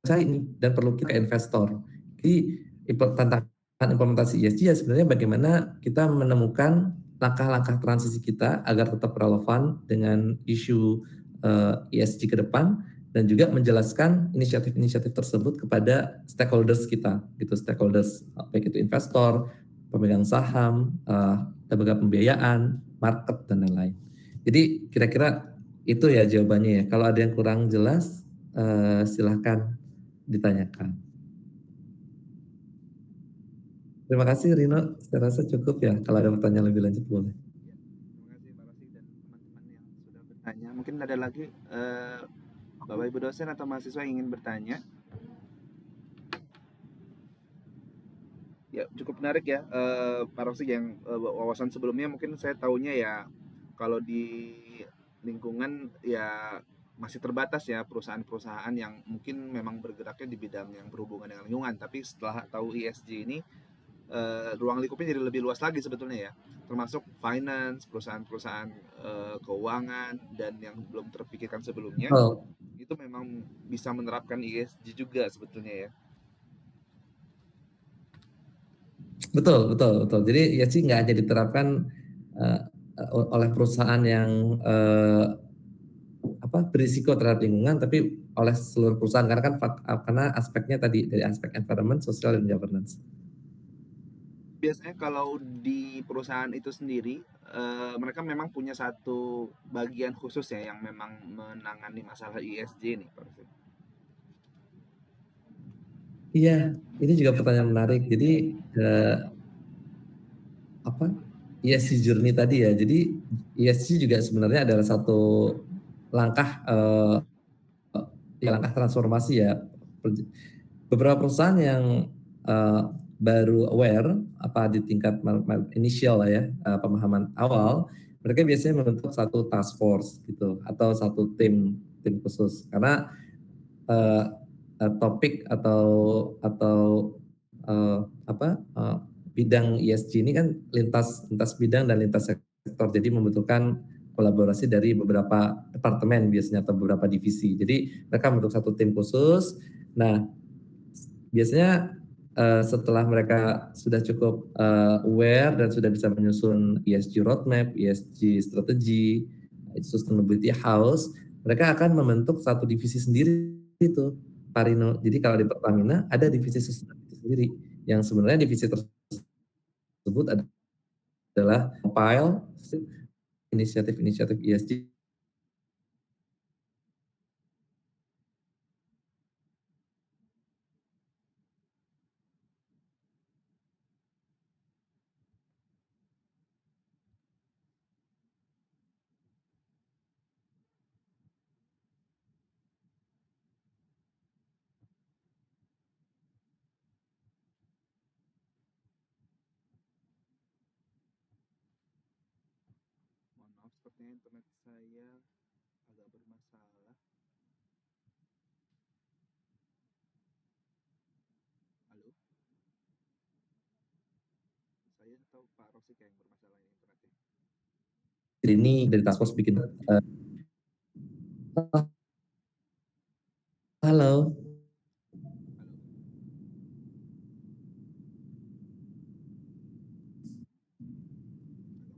Speaker 3: cari nih dan perlu kita investor. Jadi tantangan implementasi ESG ya sebenarnya bagaimana kita menemukan langkah-langkah transisi kita agar tetap relevan dengan isu ESG ke depan dan juga menjelaskan inisiatif-inisiatif tersebut kepada stakeholders kita, gitu, stakeholders baik itu investor, pemegang saham, lembaga pembiayaan, market dan lain-lain. Jadi kira-kira itu ya jawabannya ya. Kalau ada yang kurang jelas, silahkan ditanyakan. Terima kasih Rino, saya rasa cukup ya. Kalau ada pertanyaan lebih lanjut boleh.
Speaker 1: Terima kasih Pak Rosi dan teman-teman yang sudah bertanya. Mungkin ada lagi Bapak Ibu dosen atau mahasiswa yang ingin bertanya. Ya cukup menarik ya Pak Rosi, yang wawasan sebelumnya mungkin saya tahunya ya kalau di lingkungan ya masih terbatas ya perusahaan-perusahaan yang mungkin memang bergeraknya di bidang yang berhubungan dengan lingkungan, tapi setelah tahu ESG ini ruang lingkupnya jadi lebih luas lagi sebetulnya ya, termasuk finance, perusahaan-perusahaan keuangan dan yang belum terpikirkan sebelumnya itu memang bisa menerapkan ESG juga sebetulnya ya.
Speaker 3: Betul. Jadi ESG nggak hanya diterapkan oleh perusahaan yang berisiko terhadap lingkungan, tapi oleh seluruh perusahaan karena aspeknya tadi dari aspek environment, social, dan governance.
Speaker 1: Biasanya kalau di perusahaan itu sendiri mereka memang punya satu bagian khusus ya yang memang menangani masalah ESG nih Pak Rosi.
Speaker 3: Iya, ini juga pertanyaan menarik. Jadi ESG journey tadi ya. Jadi ESG juga sebenarnya adalah satu langkah langkah transformasi ya. Beberapa perusahaan yang baru aware di tingkat inisial lah ya, pemahaman awal, mereka biasanya membentuk satu task force gitu atau satu tim khusus karena topik atau bidang ESG ini kan lintas bidang dan lintas sektor, jadi membutuhkan kolaborasi dari beberapa departemen biasanya atau beberapa divisi. Jadi mereka membentuk satu tim khusus. Nah, biasanya setelah mereka sudah cukup aware dan sudah bisa menyusun ESG roadmap, ESG strategi, sustainability house, mereka akan membentuk satu divisi sendiri itu, Pak Rino. Jadi kalau di Pertamina ada divisi sustainability sendiri, yang sebenarnya divisi tersebut adalah compile inisiatif-inisiatif ESG.
Speaker 1: Mohon maaf, sepertinya internet saya agak bermasalah. atau Pak Rosik yang bermasalah ini internetnya?
Speaker 3: Ini dari task force bikin halo.
Speaker 1: Halo.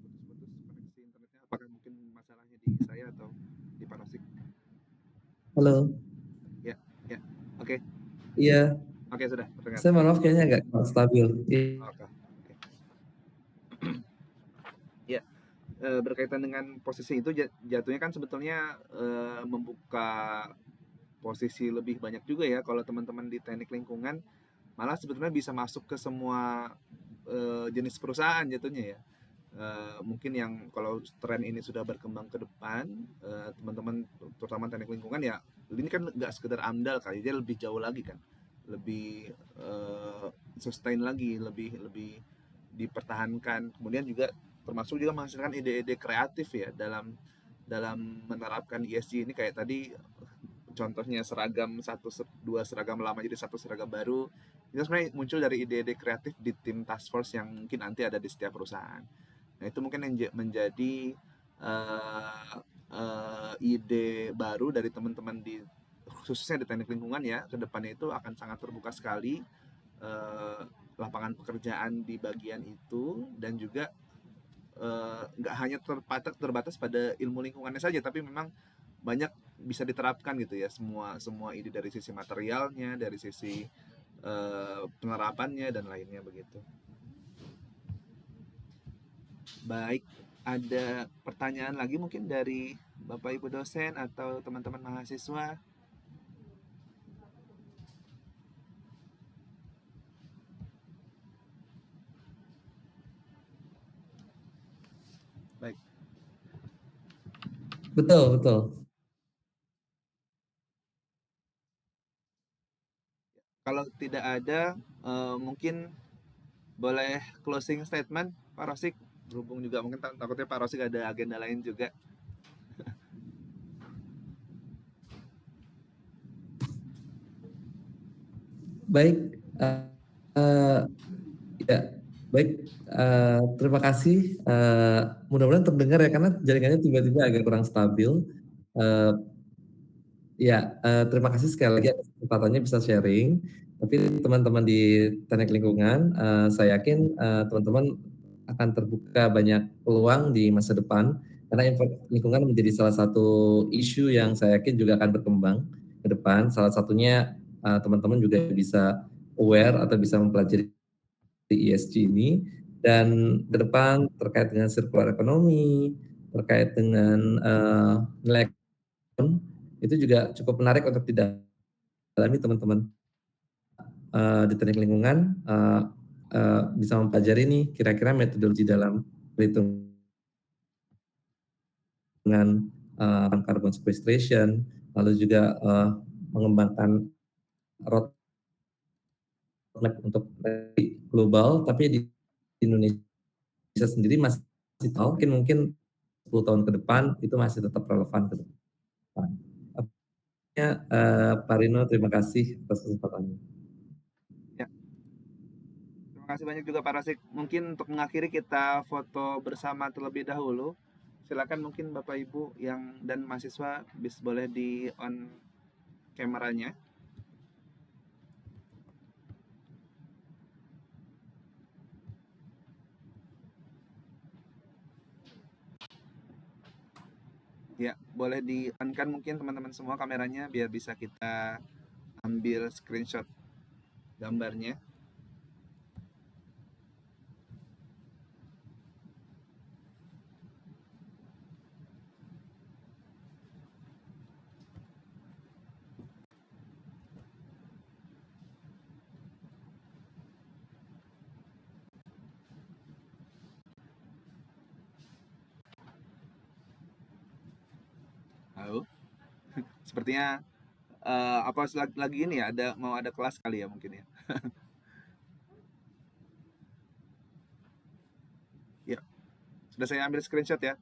Speaker 1: Agak putus-putus koneksi internetnya. Apakah mungkin masalahnya di saya atau di Pak Rosik?
Speaker 3: Halo.
Speaker 1: Ya, ya. Oke.
Speaker 3: Iya.
Speaker 1: Oke, sudah terdengar.
Speaker 3: Saya maaf kayaknya agak stabil.
Speaker 1: Oke. Ya, berkaitan dengan posisi itu jatuhnya kan sebetulnya membuka posisi lebih banyak juga ya kalau teman-teman di teknik lingkungan malah sebetulnya bisa masuk ke semua jenis perusahaan jatuhnya ya. Mungkin yang kalau tren ini sudah berkembang ke depan, teman-teman terutama teknik lingkungan ya ini kan nggak sekedar AMDAL kali, dia lebih jauh lagi kan, lebih sustain lagi, lebih lebih dipertahankan. Kemudian juga termasuk juga menghasilkan ide-ide kreatif ya dalam dalam menerapkan ESG ini kayak tadi contohnya seragam dua seragam lama jadi satu seragam baru itu sebenarnya muncul dari ide-ide kreatif di tim task force yang mungkin nanti ada di setiap perusahaan. Nah itu mungkin yang menjadi uh, ide baru dari teman-teman di khususnya di teknik lingkungan ya ke depannya itu akan sangat terbuka sekali uh, lapangan pekerjaan di bagian itu dan juga nggak hanya terbatas pada ilmu lingkungannya saja tapi memang banyak bisa diterapkan gitu ya semua semua ide dari sisi materialnya dari sisi penerapannya dan lainnya begitu. Baik, ada pertanyaan lagi mungkin dari Bapak Ibu dosen atau teman-teman mahasiswa? Baik.
Speaker 3: Betul, betul.
Speaker 1: Kalau tidak ada, mungkin boleh closing statement Pak Rosik. Berhubung juga mungkin takutnya Pak Rosik ada agenda lain juga.
Speaker 3: Baik, ya, baik. Terima kasih. Mudah-mudahan terdengar ya karena jaringannya tiba-tiba agak kurang stabil. Ya, terima kasih sekali lagi atas kesempatannya bisa sharing. Tapi teman-teman di teknik lingkungan, saya yakin teman-teman akan terbuka banyak peluang di masa depan karena lingkungan menjadi salah satu isu yang saya yakin juga akan berkembang ke depan. Salah satunya teman-teman juga bisa aware atau bisa mempelajari ESG ini dan ke depan terkait dengan circular economy, terkait dengan nilai itu juga cukup menarik untuk didalami teman-teman di teknik lingkungan bisa mempelajari nih kira-kira metodologi dalam perhitungan carbon sequestration, lalu juga mengembangkan roadmap untuk global, tapi di Indonesia sendiri masih tahu mungkin 10 tahun ke depan itu masih tetap relevan ke depan. Pak Rino, terima kasih atas kesempatannya.
Speaker 1: Ya. Terima kasih banyak juga Pak Rosik. Mungkin untuk mengakhiri kita foto bersama terlebih dahulu. Silakan mungkin Bapak Ibu yang dan mahasiswa boleh di on kameranya. Ya, boleh di on kan mungkin teman-teman semua kameranya biar bisa kita ambil screenshot gambarnya. Halo. Sepertinya apa lagi ini ya mau ada kelas kali ya mungkin ya. Ya, sudah saya ambil screenshot ya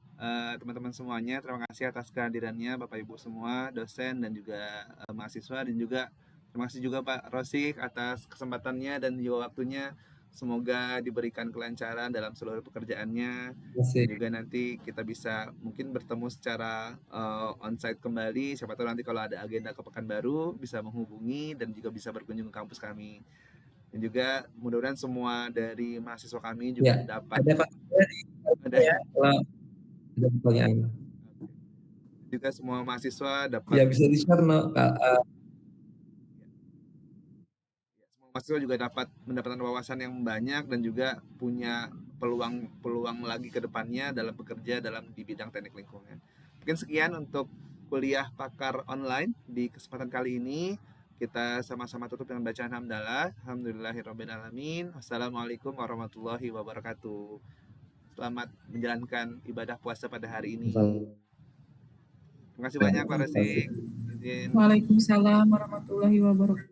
Speaker 1: teman-teman semuanya. Terima kasih atas kehadirannya Bapak Ibu semua, dosen dan juga mahasiswa dan juga terima kasih juga Pak Rosik atas kesempatannya dan juga waktunya Semoga diberikan kelancaran dalam seluruh pekerjaannya, dan
Speaker 3: Asik.
Speaker 1: juga nanti kita bisa mungkin bertemu secara onsite kembali. Siapa tahu nanti kalau ada agenda ke Pekanbaru bisa menghubungi dan juga bisa berkunjung ke kampus kami. Dan juga mudah-mudahan semua dari mahasiswa kami juga
Speaker 3: Ya,
Speaker 1: dapat
Speaker 3: ada kontaknya di
Speaker 1: ada
Speaker 3: ya, kalau ada pertanyaan.
Speaker 1: juga semua mahasiswa dapat
Speaker 3: Ya bisa di-share no, Kak,
Speaker 1: semua mahasiswa juga dapat mendapatkan wawasan yang banyak dan juga punya peluang lagi ke depannya dalam bekerja di bidang teknik lingkungan. Mungkin sekian untuk kuliah pakar online di kesempatan kali ini. Kita sama-sama tutup dengan bacaan hamdalah. Alhamdulillahirrabbilalamin. Wassalamualaikum warahmatullahi wabarakatuh. Selamat menjalankan ibadah puasa pada hari ini. Terima kasih banyak Pak Rasik.
Speaker 4: Waalaikumsalam warahmatullahi wabarakatuh.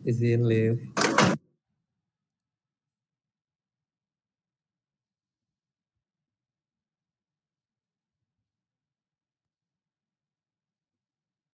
Speaker 3: Izin live.